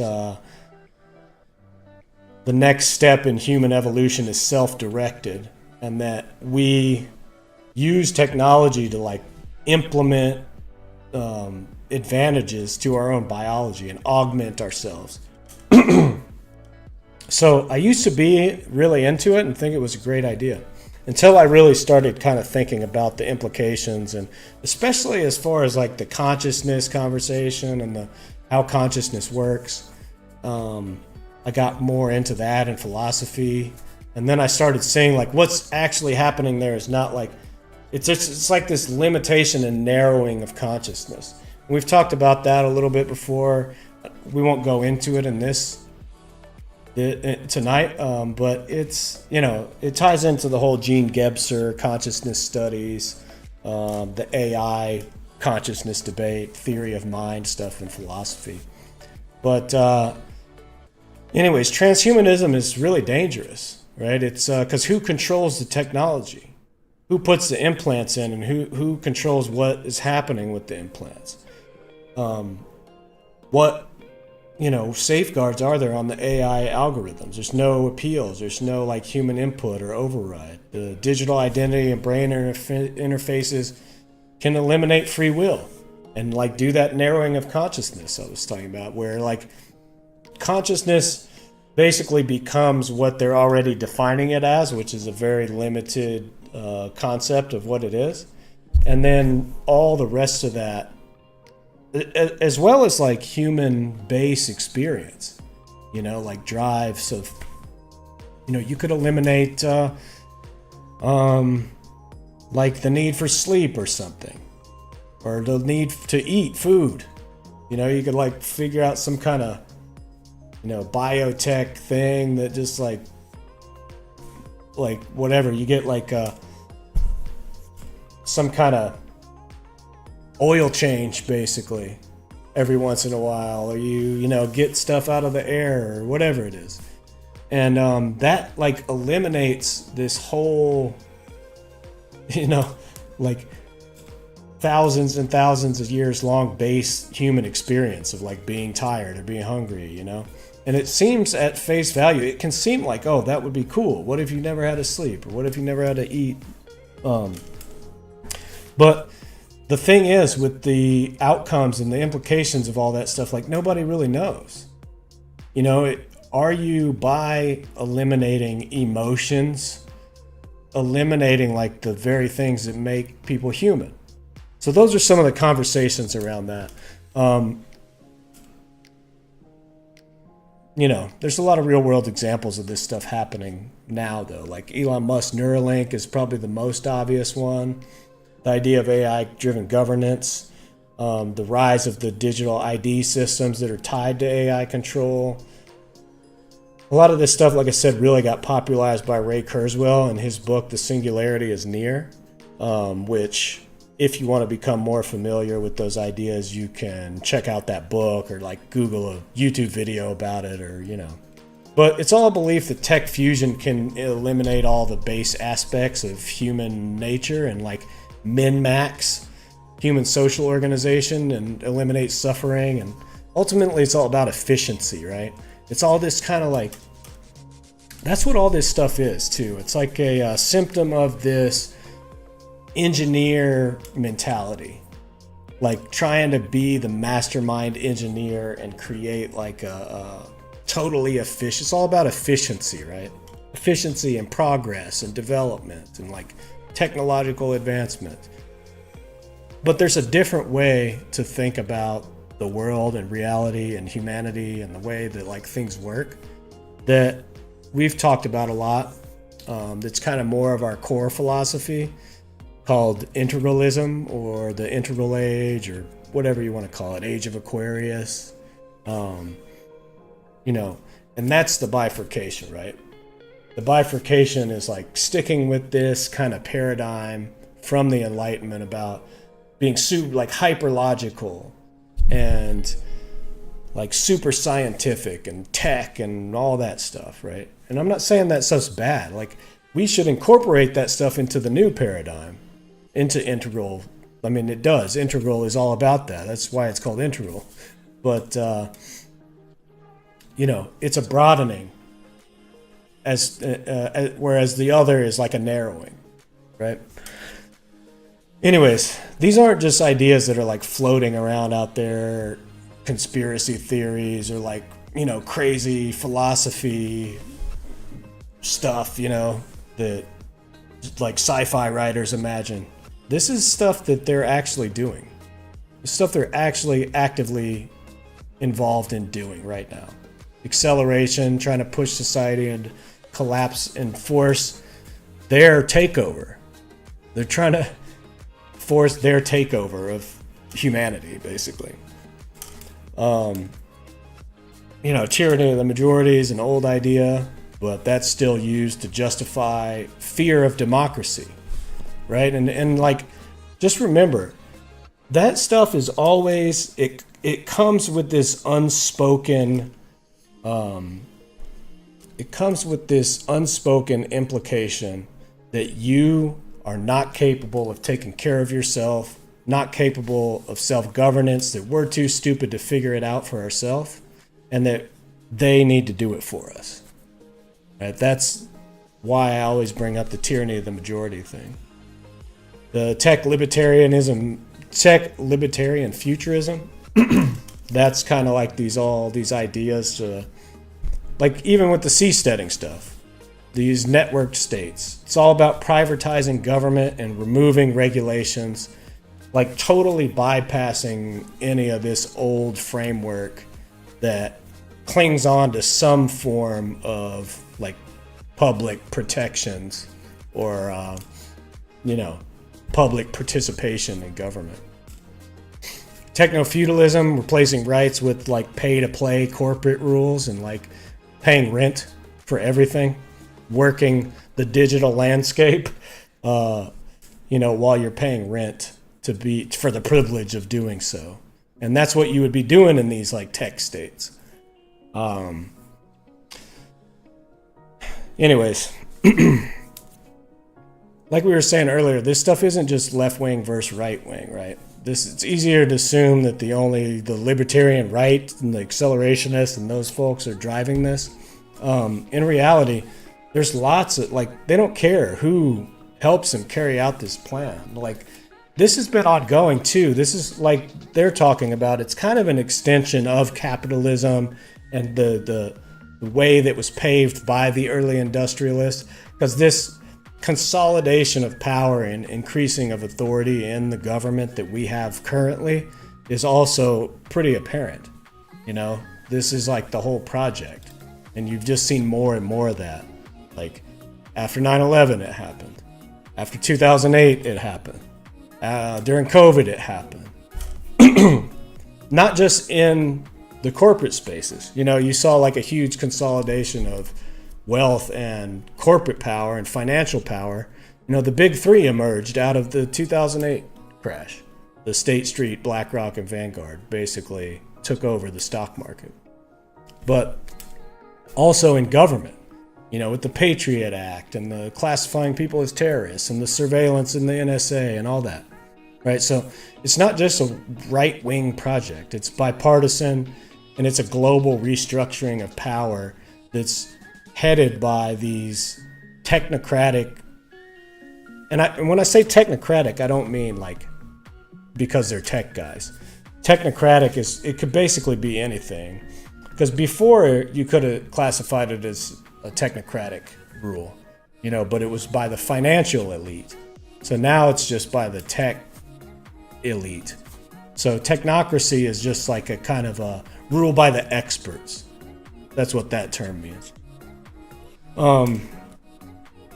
the next step in human evolution is self-directed, and that we use technology to like implement advantages to our own biology and augment ourselves. So I used to be really into it and think it was a great idea until I really started kind of thinking about the implications, and especially as far as like the consciousness conversation and how consciousness works. I got more into that in philosophy, and then I started seeing like what's actually happening there is not like it's like this limitation and narrowing of consciousness. And we've talked about that a little bit before. We won't go into it in this tonight, but it's it ties into the whole Gene Gebser consciousness studies, the AI consciousness debate, theory of mind stuff in philosophy. But anyways, transhumanism is really dangerous, right? It's because who controls the technology? Who puts the implants in, and who controls what is happening with the implants? What safeguards are there on the AI algorithms? There's no appeals. There's no like human input or override. The digital identity and brain interfaces can eliminate free will and like do that narrowing of consciousness I was talking about, where like consciousness basically becomes what they're already defining it as, which is a very limited concept of what it is. And then all the rest of that, as well as like human base experience, like drives of, you could eliminate like the need for sleep or something, or the need to eat food. You could like figure out some kind of, biotech thing that just like whatever, you get like some kind of oil change basically every once in a while, or you get stuff out of the air or whatever it is. And that like eliminates this whole like thousands and thousands of years long base human experience of like being tired or being hungry, you know? And it seems at face value, it can seem like, oh, that would be cool. What if you never had to sleep? Or what if you never had to eat? But the thing is, with the outcomes and the implications of all that stuff, like nobody really knows. You know, are you, by eliminating emotions, eliminating like the very things that make people human? So those are some of the conversations around that. You know, there's a lot of real world examples of this stuff happening now, though. Like Elon Musk's Neuralink is probably the most obvious one. The idea of AI-driven governance, the rise of the digital ID systems that are tied to AI control. A lot of this stuff, like I said, really got popularized by Ray Kurzweil in his book, The Singularity is Near, which, if you want to become more familiar with those ideas, you can check out that book or like Google a YouTube video about it, or, you know. But it's all a belief that tech fusion can eliminate all the base aspects of human nature and like min-max human social organization and eliminate suffering. And ultimately it's all about efficiency, right? It's all this kind of like, that's what all this stuff is too. It's like a symptom of this engineer mentality, like trying to be the mastermind engineer and create like a totally efficient. It's all about efficiency, right? Efficiency and progress and development and like technological advancement. But there's a different way to think about the world and reality and humanity and the way that like things work that we've talked about a lot. That's kind of more of our core philosophy, called integralism, or the integral age, or whatever you want to call it, age of Aquarius. You know, and that's the bifurcation, right? The bifurcation is like sticking with this kind of paradigm from the Enlightenment about being like hyper logical and like super scientific and tech and all that stuff, right? And I'm not saying that stuff's bad. Like, we should incorporate that stuff into the new paradigm, into integral. I mean, it does. Integral is all about that. That's why it's called integral. But, you know, it's a broadening, whereas the other is like a narrowing, right? Anyways, these aren't just ideas that are like floating around out there, conspiracy theories or like, you know, crazy philosophy stuff, you know, that like sci-fi writers imagine. This is stuff that they're actually doing. It's stuff they're actually actively involved in doing right now. Acceleration, trying to push society and collapse and force their takeover. They're trying to force their takeover of humanity, basically. You know, tyranny of the majority is an old idea, but that's still used to justify fear of democracy, right? And like, just remember, that stuff is always, it comes with this unspoken, implication that you are not capable of taking care of yourself, not capable of self-governance, that we're too stupid to figure it out for ourselves, and that they need to do it for us. Right? That's why I always bring up the tyranny of the majority thing. The tech libertarian futurism, that's kind of like all these ideas to, like even with the seasteading stuff, these networked states. It's all about privatizing government and removing regulations, like totally bypassing any of this old framework that clings on to some form of like public protections or, you know, public participation in government. Techno-feudalism, replacing rights with like pay-to-play corporate rules and like paying rent for everything, working the digital landscape, you know, while you're paying rent for the privilege of doing so. And that's what you would be doing in these like tech states. Anyways, like we were saying earlier, this stuff isn't just left wing versus right wing, right? It's easier to assume that the libertarian right and the accelerationists and those folks are driving this. In reality, there's lots of, like, they don't care who helps them carry out this plan. Like, this has been ongoing too. This is, like they're talking about, it's kind of an extension of capitalism and the way that was paved by the early industrialists, because this consolidation of power and increasing of authority in the government that we have currently is also pretty apparent. You know, this is like the whole project, and you've just seen more and more of that. Like, after 9/11 it happened, after 2008 it happened, during COVID it happened. Not just in the corporate spaces. You know, you saw like a huge consolidation of wealth and corporate power and financial power. You know, the big three emerged out of the 2008 crash. The State Street, BlackRock, and Vanguard basically took over the stock market. But also in government, you know, with the Patriot Act and the classifying people as terrorists and the surveillance in the NSA and all that, right? So it's not just a right-wing project. It's bipartisan, and it's a global restructuring of power that's headed by these technocratic, and when I say technocratic, I don't mean like because they're tech guys. Technocratic it could basically be anything, because before you could have classified it as a technocratic rule, you know, but it was by the financial elite. So now it's just by the tech elite. So technocracy is just like a kind of a rule by the experts. That's what that term means.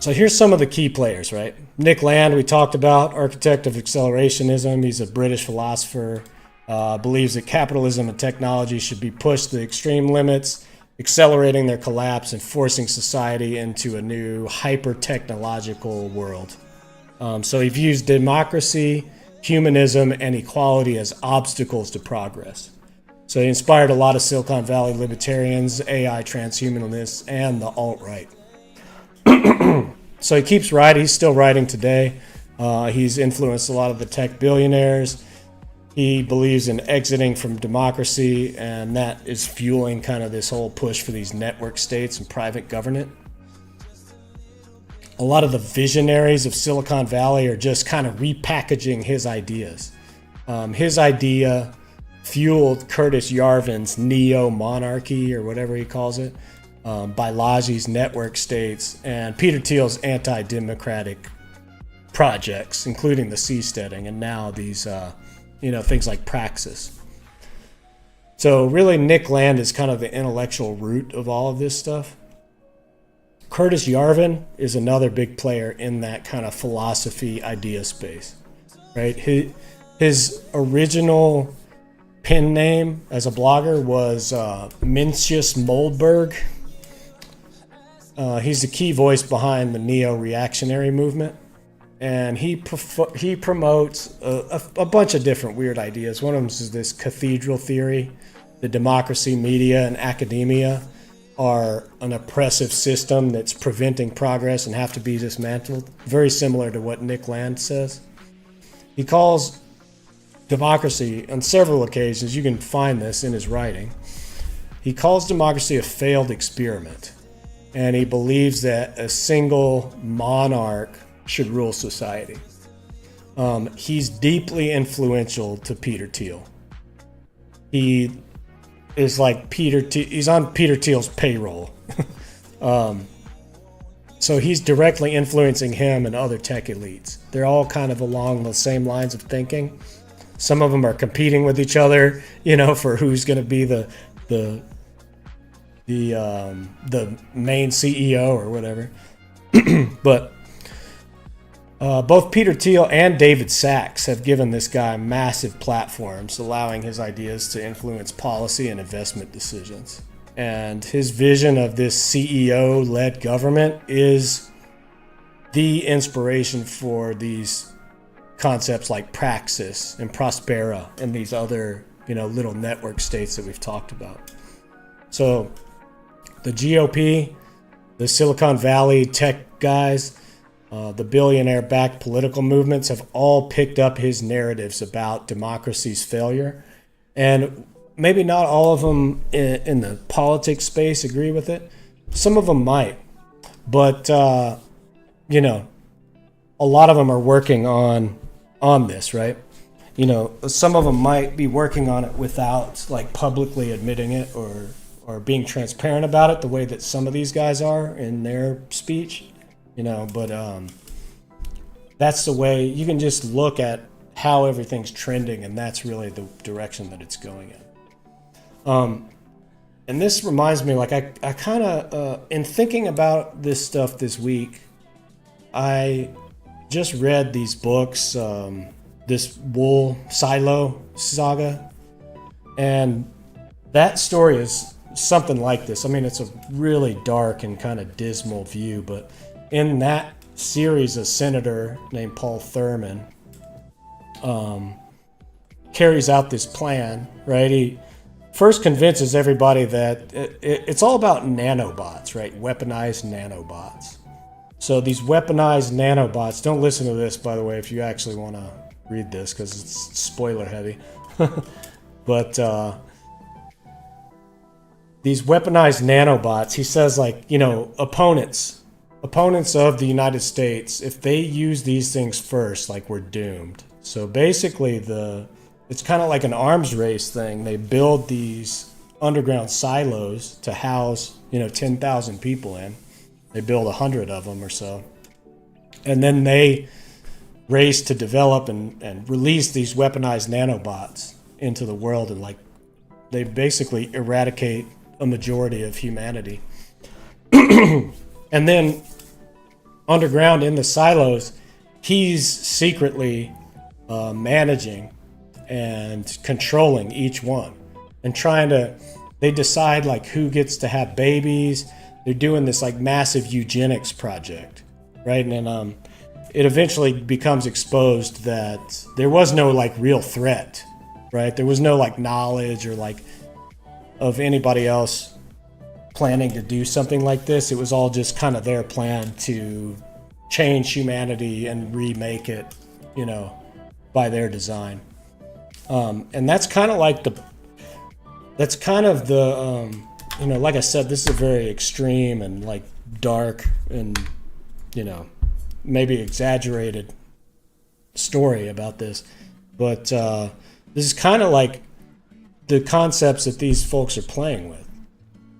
So here's some of the key players, right? Nick Land, we talked about, architect of accelerationism. He's a British philosopher, believes that capitalism and technology should be pushed to the extreme limits, accelerating their collapse and forcing society into a new hyper-technological world. So he views democracy, humanism, and equality as obstacles to progress. So he inspired a lot of Silicon Valley libertarians, AI transhumanists, and the alt-right. So he keeps writing. He's still writing today. He's influenced a lot of the tech billionaires. He believes in exiting from democracy, and that is fueling kind of this whole push for these network states and private government. A lot of the visionaries of Silicon Valley are just kind of repackaging his ideas. His idea fueled Curtis Yarvin's neo-monarchy, or whatever he calls it, Balaji's network states, and Peter Thiel's anti-democratic projects, including the seasteading, and now these things like Praxis. So really, Nick Land is kind of the intellectual root of all of this stuff. Curtis Yarvin is another big player in that kind of philosophy idea space, right? His original pen name as a blogger was Mencius Moldberg. He's the key voice behind the neo-reactionary movement, and he promotes a bunch of different weird ideas. One of them is this cathedral theory, that democracy, media, and academia are an oppressive system that's preventing progress and have to be dismantled. Very similar to what Nick Land says. He calls democracy, on several occasions, you can find this in his writing, he calls democracy a failed experiment. And he believes that a single monarch should rule society. He's deeply influential to Peter Thiel. He is like he's on Peter Thiel's payroll. So he's directly influencing him and other tech elites. They're all kind of along the same lines of thinking. Some of them are competing with each other, you know, for who's going to be the main CEO or whatever. But both Peter Thiel and David Sachs have given this guy massive platforms, allowing his ideas to influence policy and investment decisions. And his vision of this CEO-led government is the inspiration for these concepts like Praxis and Prospera and these other, little network states that we've talked about. So the GOP, the Silicon Valley tech guys, the billionaire-backed political movements have all picked up his narratives about democracy's failure. And maybe not all of them in the politics space agree with it. Some of them might. But, you know, a lot of them are working on this, right? You know, some of them might be working on it without like publicly admitting it or being transparent about it the way that some of these guys are in their speech, you know, but that's the way you can just look at how everything's trending, and that's really the direction that it's going in. And this reminds me, like I kind of, in thinking about this stuff this week, I just read these books, this wool silo saga, and that story is something like this. I mean, it's a really dark and kind of dismal view, but in that series, a senator named Paul Thurman carries out this plan, right? He first convinces everybody that it's all about nanobots, right? Weaponized nanobots. So these weaponized nanobots, don't listen to this, by the way, if you actually want to read this, because it's spoiler heavy. But these weaponized nanobots, he says, like, you know, opponents of the United States, if they use these things first, like, we're doomed. So basically it's kind of like an arms race thing. They build these underground silos to house, you know, 10,000 people in. They build 100 of them or so. And then they race to develop and release these weaponized nanobots into the world, and like they basically eradicate a majority of humanity. And then underground in the silos, he's secretly managing and controlling each one and they decide like who gets to have babies. They're doing this like massive eugenics project, right? And then it eventually becomes exposed that there was no like real threat, right? There was no like knowledge or like of anybody else planning to do something like this. It was all just kind of their plan to change humanity and remake it, you know, by their design. And that's kind of the, you know, like I said, this is a very extreme and like dark and, you know, maybe exaggerated story about this. But this is kind of like the concepts that these folks are playing with.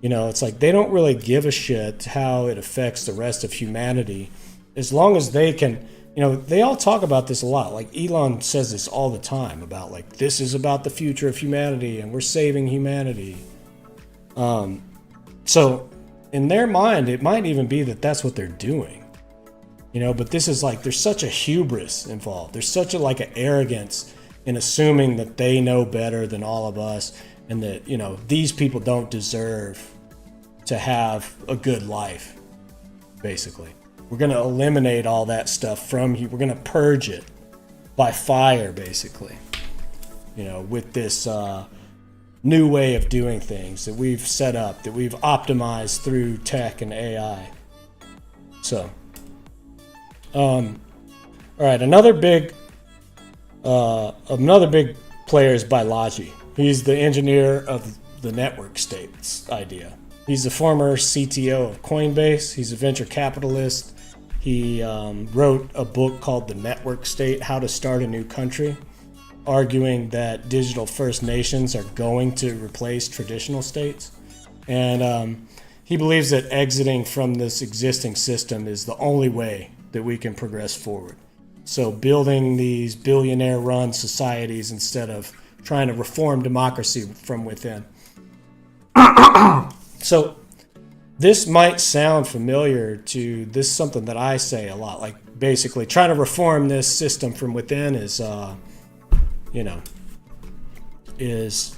You know, it's like they don't really give a shit how it affects the rest of humanity, as long as they can. You know, they all talk about this a lot. Like Elon says this all the time about like, this is about the future of humanity and we're saving humanity. So in their mind, it might even be that that's what they're doing, you know, but this is like, there's such a hubris involved. There's such a like an arrogance in assuming that they know better than all of us, and that, you know, these people don't deserve to have a good life, basically. We're going to eliminate all that stuff from you. We're going to purge it by fire, basically, you know, with this new way of doing things that we've set up, that we've optimized through tech and AI. So, all right, another big player is Balaji. He's the engineer of the network state's idea. He's the former CTO of Coinbase. He's a venture capitalist. He wrote a book called The Network State, How to Start a New Country, arguing that digital First Nations are going to replace traditional states. And he believes that exiting from this existing system is the only way that we can progress forward. So building these billionaire-run societies instead of trying to reform democracy from within. So this might sound familiar to this, something that I say a lot, like basically trying to reform this system from within is, you know, is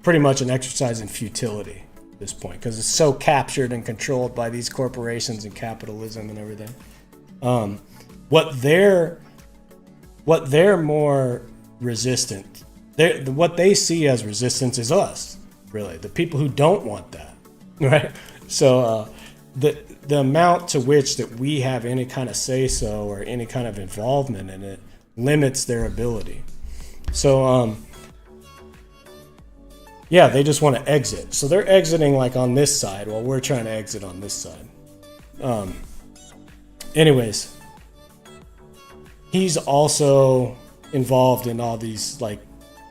pretty much an exercise in futility at this point, because it's so captured and controlled by these corporations and capitalism and everything. What they're more resistant, what they see as resistance is us, really, the people who don't want that, right? So the amount to which that we have any kind of say-so or any kind of involvement in it limits their ability. So yeah, they just want to exit. So they're exiting like on this side while we're trying to exit on this side. Anyways, he's also involved in all these like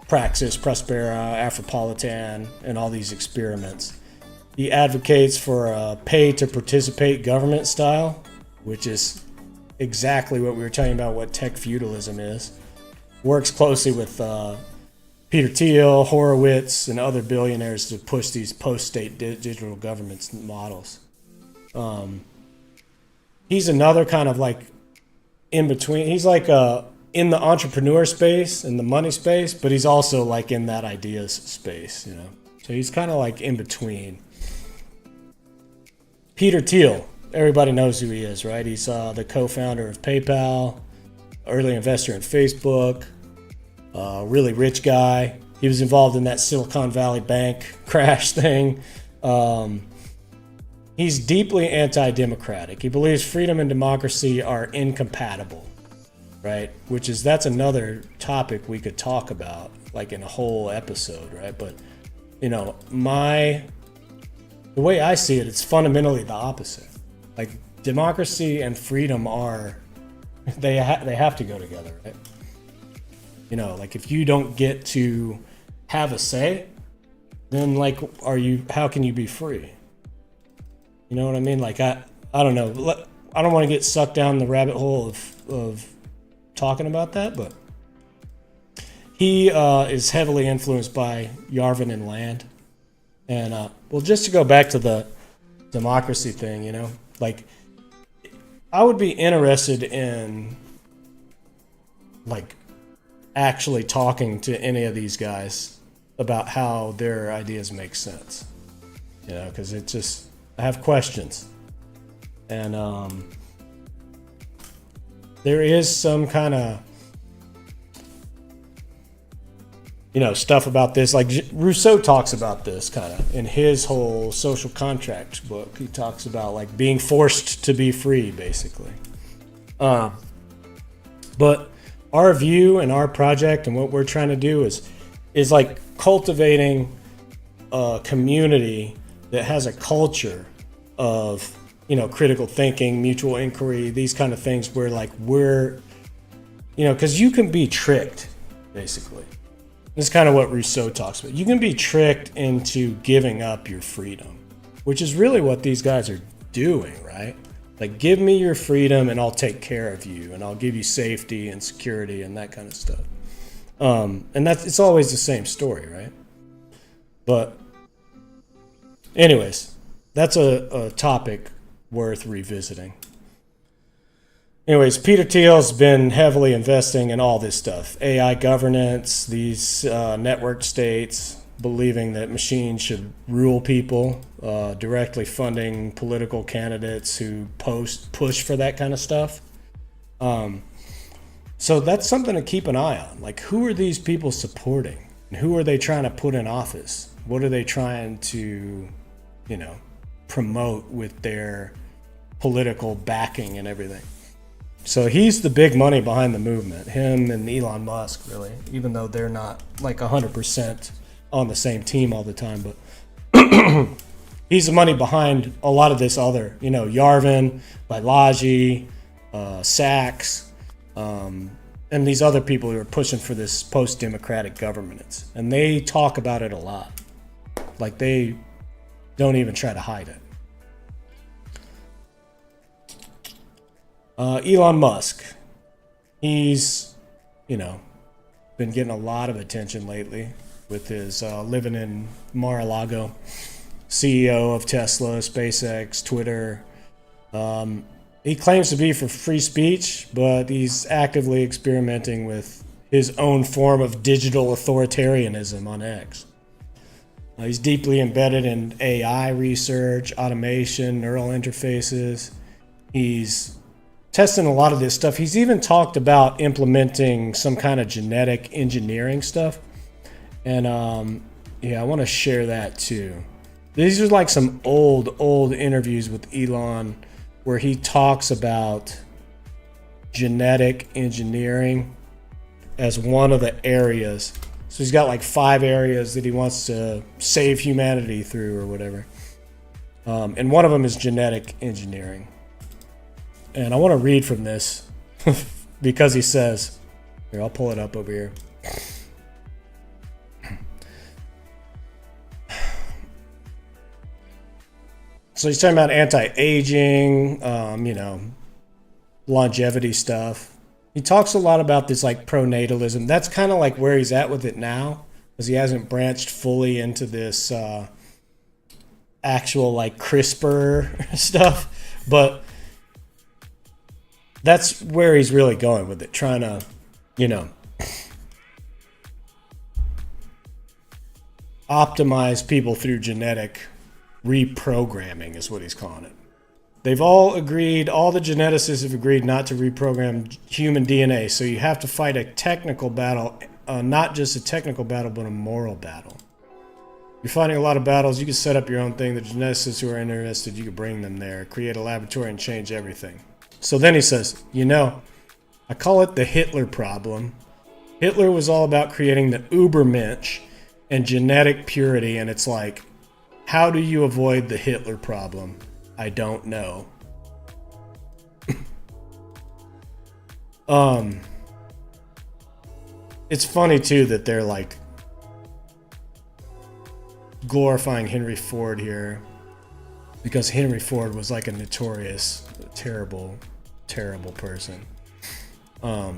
Praxis, Prospera, Afropolitan, and all these experiments. He advocates for a pay-to-participate government style, which is exactly what we were talking about, what tech feudalism is. Works closely with Peter Thiel, Horowitz, and other billionaires to push these post-state digital governments models. He's another kind of like in between. He's like in the entrepreneur space, in the money space, but he's also like in that ideas space, you know. So he's kind of like in between. Peter Thiel, everybody knows who he is, right? He's the co-founder of PayPal, early investor in Facebook, really rich guy. He was involved in that Silicon Valley Bank crash thing. He's deeply anti-democratic. He believes freedom and democracy are incompatible, right? That's another topic we could talk about, like in a whole episode, right? But, you know, the way I see it, it's fundamentally the opposite. Like democracy and freedom they have to go together, right? You know, like if you don't get to have a say, then like, how can you be free? You know what I mean? Like, I don't know. I don't want to get sucked down the rabbit hole of talking about that, but he is heavily influenced by Yarvin and Land. And, well, just to go back to the democracy thing, you know, like, I would be interested in, like, actually talking to any of these guys about how their ideas make sense, you know, because I have questions. And there is some kind of, you know, stuff about this. Like Rousseau talks about this kind of in his whole social contract book. He talks about like being forced to be free, basically. But our view and our project and what we're trying to do is like cultivating a community that has a culture of, you know, critical thinking, mutual inquiry, these kind of things where like we're, you know, because you can be tricked, basically. This is kind of what Rousseau talks about. You can be tricked into giving up your freedom, which is really what these guys are doing, right? Like, give me your freedom and I'll take care of you and I'll give you safety and security and that kind of stuff. And it's always the same story, right? But anyways, that's a topic worth revisiting. Anyways, Peter Thiel's been heavily investing in all this stuff. AI governance, these network states, believing that machines should rule people, directly funding political candidates who push for that kind of stuff. So that's something to keep an eye on. Like, who are these people supporting? And who are they trying to put in office? What are they trying to, you know, promote with their political backing and everything? So he's the big money behind the movement, him and Elon Musk, really, even though they're not like 100% on the same team all the time. But he's the money behind a lot of this other, you know, Yarvin, Balaji, Sachs, and these other people who are pushing for this post-democratic governance. And they talk about it a lot. Like, they don't even try to hide it. Elon Musk, he's, you know, been getting a lot of attention lately with his living in Mar-a-Lago, CEO of Tesla, SpaceX, Twitter. He claims to be for free speech, but he's actively experimenting with his own form of digital authoritarianism on X. He's deeply embedded in AI research, automation, neural interfaces. He's testing a lot of this stuff. He's even talked about implementing some kind of genetic engineering stuff. And yeah, I want to share that too. These are like some old interviews with Elon where he talks about genetic engineering as one of the areas. So he's got like 5 areas that he wants to save humanity through or whatever. And one of them is genetic engineering. And I want to read from this because he says, here, I'll pull it up over here. So he's talking about anti-aging, longevity stuff. He talks a lot about this like pronatalism. That's kind of like where he's at with it now, because he hasn't branched fully into this actual like CRISPR stuff. But that's where he's really going with it, trying to, optimize people through genetic reprogramming is what he's calling it. They've all agreed, all the geneticists have agreed not to reprogram human DNA. So you have to fight a technical battle, not just a technical battle, but a moral battle. You're fighting a lot of battles. You can set up your own thing. The geneticists who are interested, you can bring them there, create a laboratory and change everything. So then he says, I call it the Hitler problem. Hitler was all about creating the Ubermensch and genetic purity. And it's like, how do you avoid the Hitler problem? I don't know. It's funny too that they're like glorifying Henry Ford here, because Henry Ford was like a notorious, terrible person. I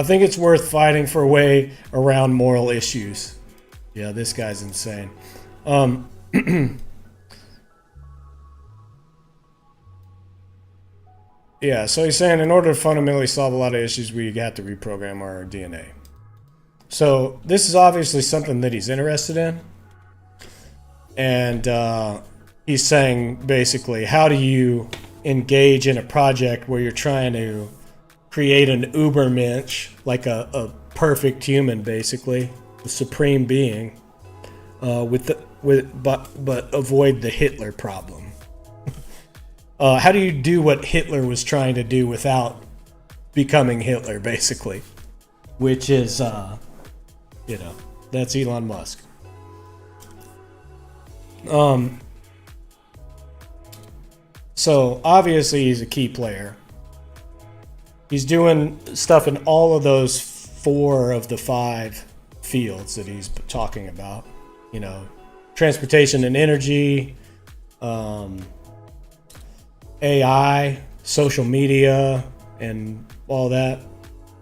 think it's worth fighting for a way around moral issues. Yeah, this guy's insane. Yeah, so he's saying in order to fundamentally solve a lot of issues, we have to reprogram our DNA. So this is obviously something that he's interested in. And he's saying basically, how do you engage in a project where you're trying to create an Ubermensch, like a perfect human, basically, the supreme being, but avoid the Hitler problem. How do you do what Hitler was trying to do without becoming Hitler, basically? Which is, that's Elon Musk. So obviously he's a key player. He's doing stuff in all of those 4 of the 5 fields that he's talking about. Transportation and energy, AI, social media, and all that.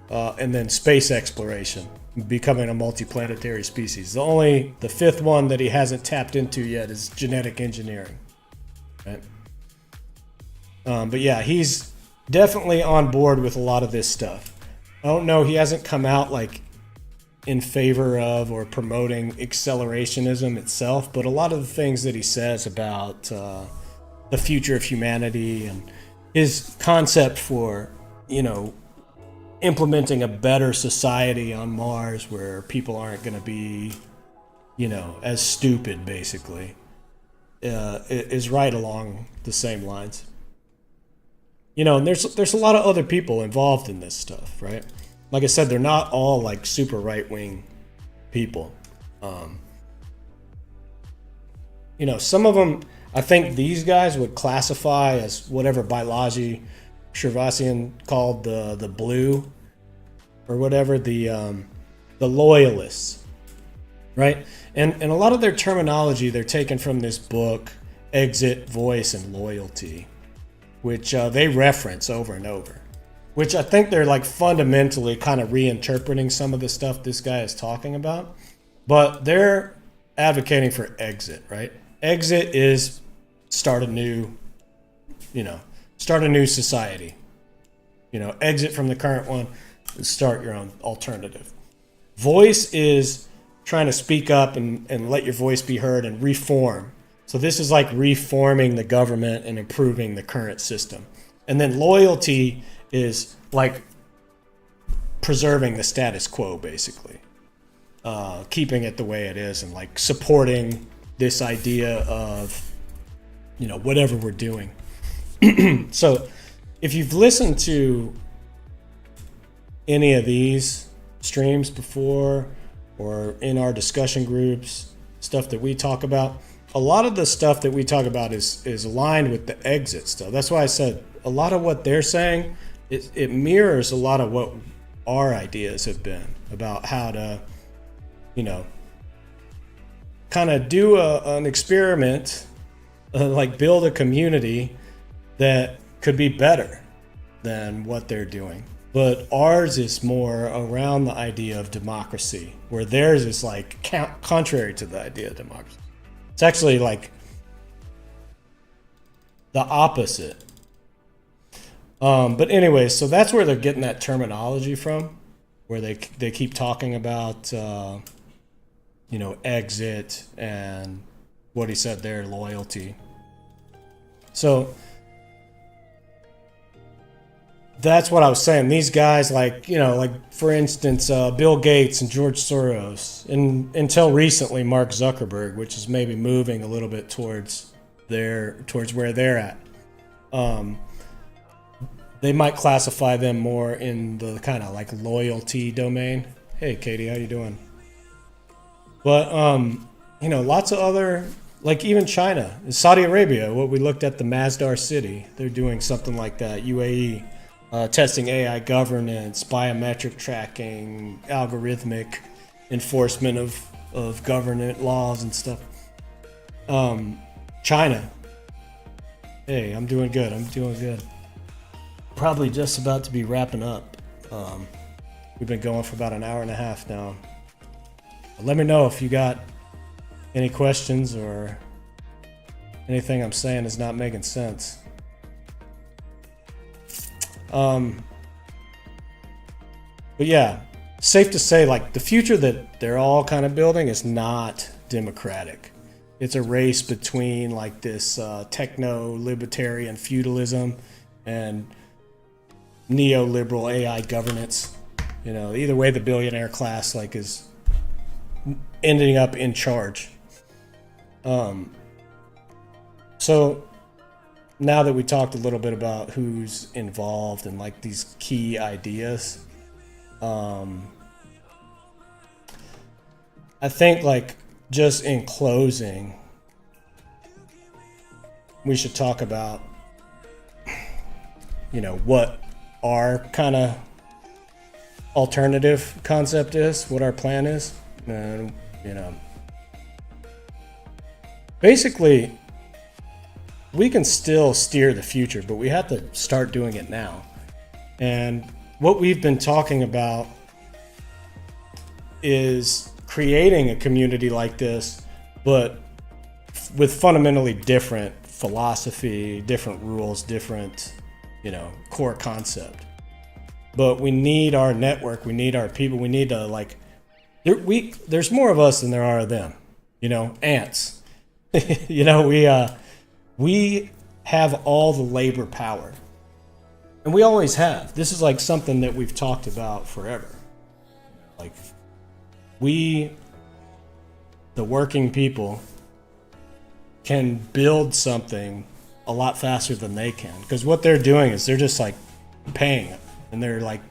And then space exploration, becoming a multiplanetary species. The 5th one that he hasn't tapped into yet is genetic engineering. Right? But yeah, he's definitely on board with a lot of this stuff. I don't know, he hasn't come out like in favor of or promoting accelerationism itself, but a lot of the things that he says about the future of humanity and his concept for, implementing a better society on Mars where people aren't going to be, as stupid, basically, is right along the same lines. And there's a lot of other people involved in this stuff, right? Like I said, they're not all like super right-wing people. Some of them, I think these guys would classify as whatever Balaji Shrivasian called the blue, or whatever, the loyalists, right? And a lot of their terminology, they're taken from this book, Exit, Voice, and Loyalty, which they reference over and over, which I think they're like fundamentally kind of reinterpreting some of the stuff this guy is talking about, but they're advocating for exit, right? Exit is start a new society, exit from the current one and start your own alternative. Voice is trying to speak up and let your voice be heard and reform. So this is like reforming the government and improving the current system. And then loyalty is like preserving the status quo, basically. keeping it the way it is and like supporting this idea of, you know, whatever we're doing. So if you've listened to any of these streams before or in our discussion groups, stuff that we talk about, a lot of the stuff that we talk about is aligned with the exit stuff. That's why I said a lot of what they're saying, it mirrors a lot of what our ideas have been about how to, you know, kind of do an experiment, like build a community that could be better than what they're doing. But ours is more around the idea of democracy, where theirs is like contrary to the idea of democracy. It's actually like the opposite. But anyway, so that's where they're getting that terminology from, where they keep talking about, you know, exit and what he said there, loyalty. So that's what I was saying. These guys, like, you know, like for instance, Bill Gates and George Soros, and until recently Mark Zuckerberg, which is maybe moving a little bit towards where they're at. They might classify them more in the kind of like loyalty domain. Hey, Katie, how you doing? But you know, lots of other, like even China, Saudi Arabia. What we looked at, the Masdar city, they're doing something like that. UAE. Testing AI governance, biometric tracking, algorithmic enforcement of government laws and stuff. China. Hey, I'm doing good. Probably just about to be wrapping up. We've been going for about an hour and a half now. Let me know if you got any questions or anything I'm saying is not making sense. But yeah, safe to say, like, the future that they're all kind of building is not democratic. It's a race between like this techno-libertarian feudalism and neoliberal AI governance. You know, either way, the billionaire class like is ending up in charge. So now that we talked a little bit about who's involved in like these key ideas, I think like just in closing, we should talk about, you know, what our kind of alternative concept is, what our plan is. And, you know, basically we can still steer the future, but we have to start doing it now. And what we've been talking about is creating a community like this, but with fundamentally different philosophy, different rules, different, you know, core concept. But we need our network, we need our people, we need to like, there's more of us than there are of them, you know, ants. You know, we have all the labor power. And we always have. This is like something that we've talked about forever. Like, we, the working people, can build something a lot faster than they can. Because what they're doing is they're just like paying it. And they're like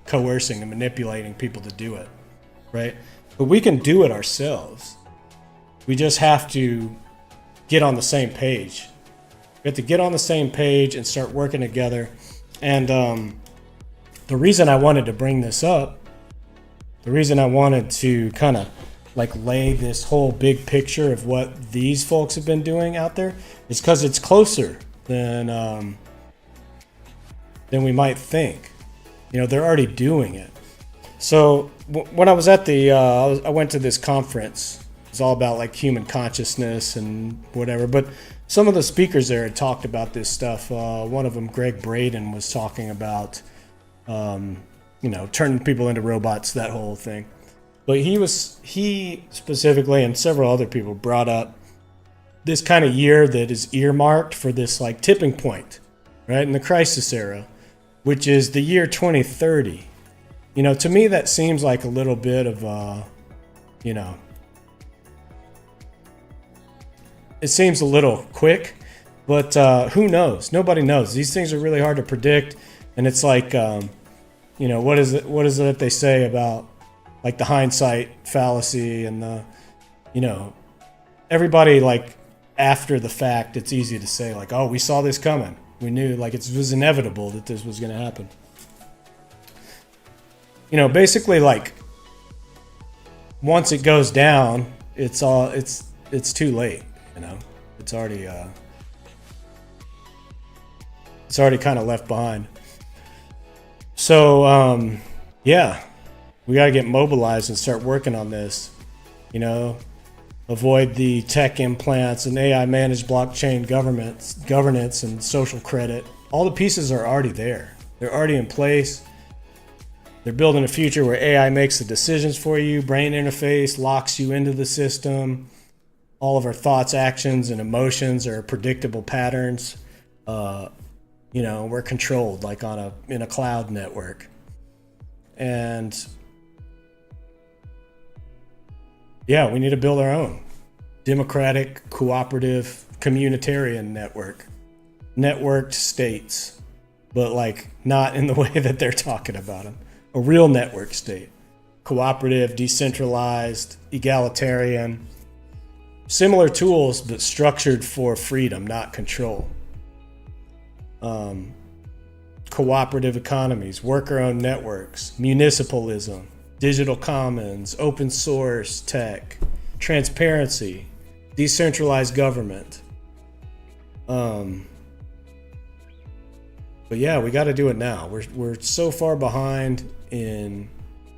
coercing and manipulating people to do it. Right? But we can do it ourselves. We just have to get on the same page. We have to get on the same page and start working together. And the reason I wanted to bring this up, the reason I wanted to kind of like lay this whole big picture of what these folks have been doing out there is because it's closer than we might think. You know, they're already doing it. So when I was at I went to this conference. It's all about like human consciousness and whatever. But some of the speakers there had talked about this stuff. One of them, Greg Braden, was talking about, you know, turning people into robots, that whole thing. But he specifically, and several other people, brought up this kind of year that is earmarked for this like tipping point, right, in the crisis era, which is the year 2030. You know, to me that seems like a little bit of you know, it seems a little quick, but who knows? Nobody knows. These things are really hard to predict, and it's like, you know, what is it that they say about like the hindsight fallacy and the, you know, everybody like after the fact, it's easy to say like, oh, we saw this coming. We knew like it was inevitable that this was going to happen. You know, basically like once it goes down, it's too late. You know, it's already kind of left behind. So yeah, we got to get mobilized and start working on this. You know, avoid the tech implants and AI managed blockchain governance and social credit. All the pieces are already there. They're already in place. They're building a future where AI makes the decisions for you, brain interface locks you into the system. All of our thoughts, actions, and emotions are predictable patterns. You know, we're controlled like in a cloud network. And yeah, we need to build our own democratic, cooperative, communitarian network. Networked states, but like not in the way that they're talking about them. A real network state. Cooperative, decentralized, egalitarian. Similar tools, but structured for freedom, not control. Cooperative economies, worker-owned networks, municipalism, digital commons, open source tech, transparency, decentralized government. But yeah, we got to do it now. We're so far behind in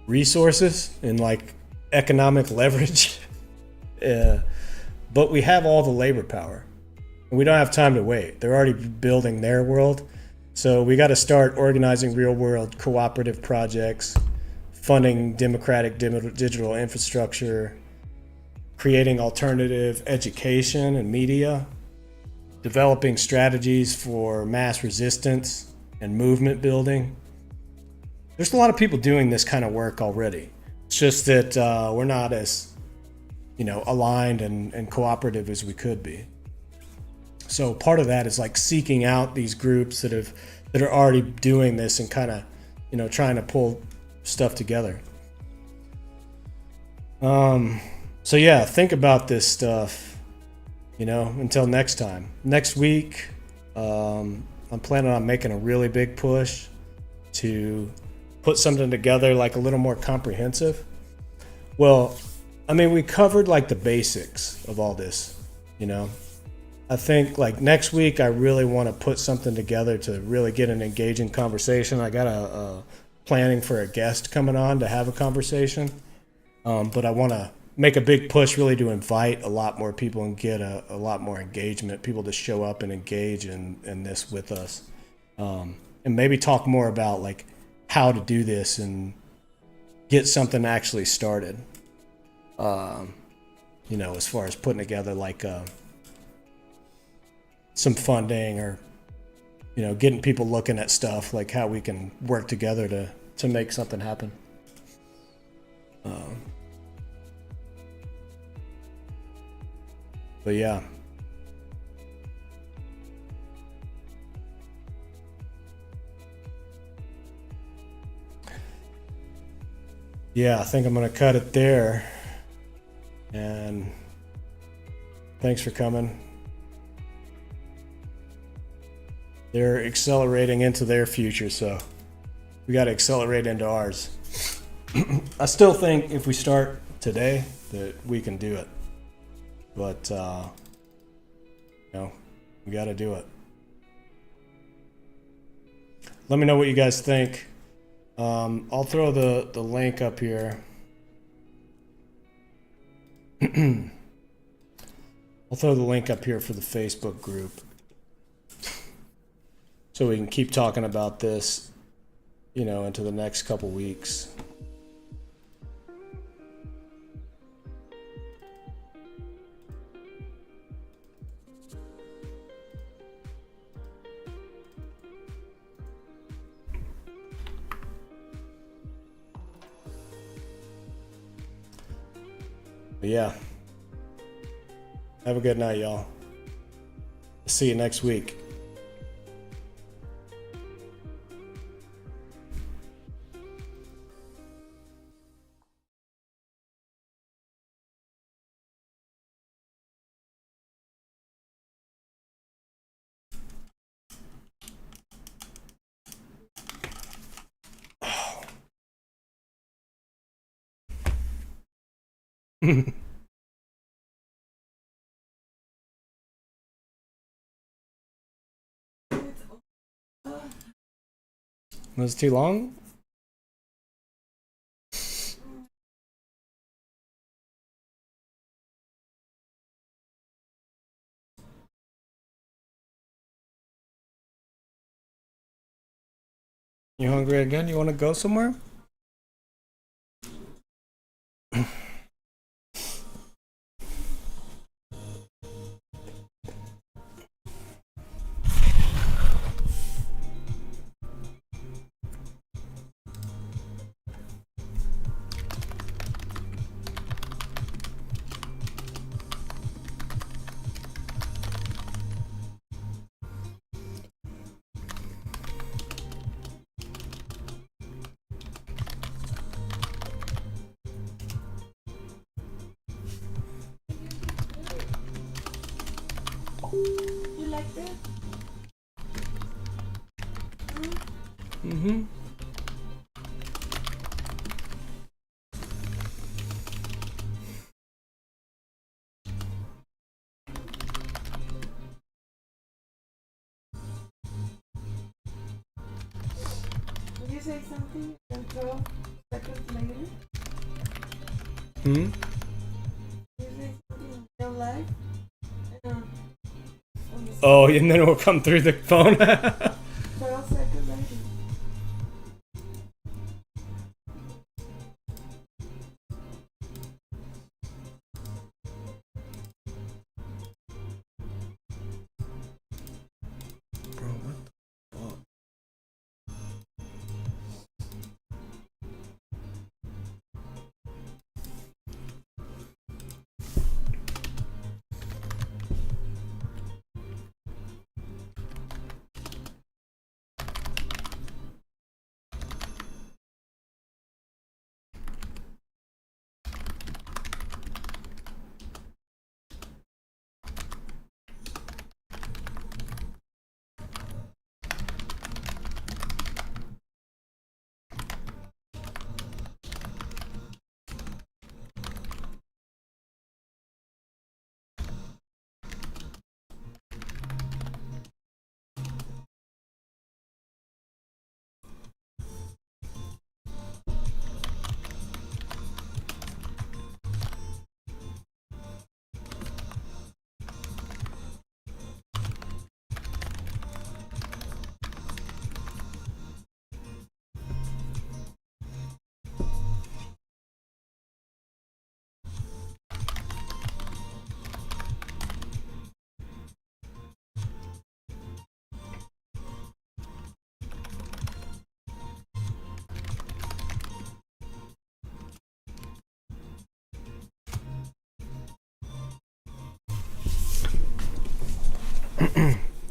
resources and like economic leverage. But we have all the labor power. And we don't have time to wait. They're already building their world. So we got to start organizing real world cooperative projects, funding democratic digital infrastructure, creating alternative education and media, developing strategies for mass resistance and movement building. There's a lot of people doing this kind of work already. It's just that we're not as, you know, aligned and cooperative as we could be. So part of that is like seeking out these groups that are already doing this and kind of, you know, trying to pull stuff together. So yeah, think about this stuff, you know, until next time. Next week, I'm planning on making a really big push to put something together like a little more comprehensive. Well, I mean, we covered like the basics of all this, you know. I think like next week, I really want to put something together to really get an engaging conversation. I got a planning for a guest coming on to have a conversation. But I want to make a big push really to invite a lot more people and get a lot more engagement, people to show up and engage in this with us. And maybe talk more about like how to do this and get something actually started. You know, as far as putting together like some funding or, you know, getting people looking at stuff like how we can work together to make something happen. But yeah. Yeah, I think I'm going to cut it there. And thanks for coming. They're accelerating into their future, so we got to accelerate into ours. I still think if we start today that we can do it. But, you know, we got to do it. Let me know what you guys think. I'll throw the link up here. I'll throw the link up here for the Facebook group. So we can keep talking about this, you know, into the next couple weeks. But yeah. Have a good night, y'all. See you next week. Was it too long? You hungry again? You want to go somewhere? You like that? Mm-hmm. Did you say something and 12 seconds later? Hmm? Did you say something in real life? Oh, and then it will come through the phone. 12 seconds later. Bro, what the fuck?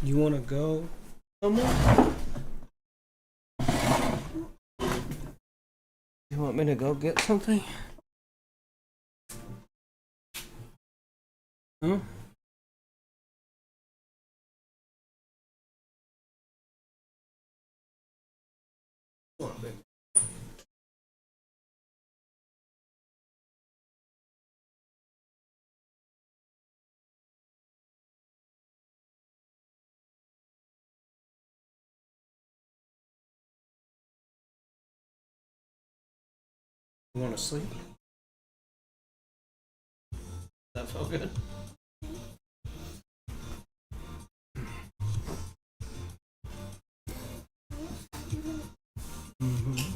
You want to go somewhere? You want me to go get something? Huh? Come on, baby. You want to sleep? That felt good. Mm-hmm.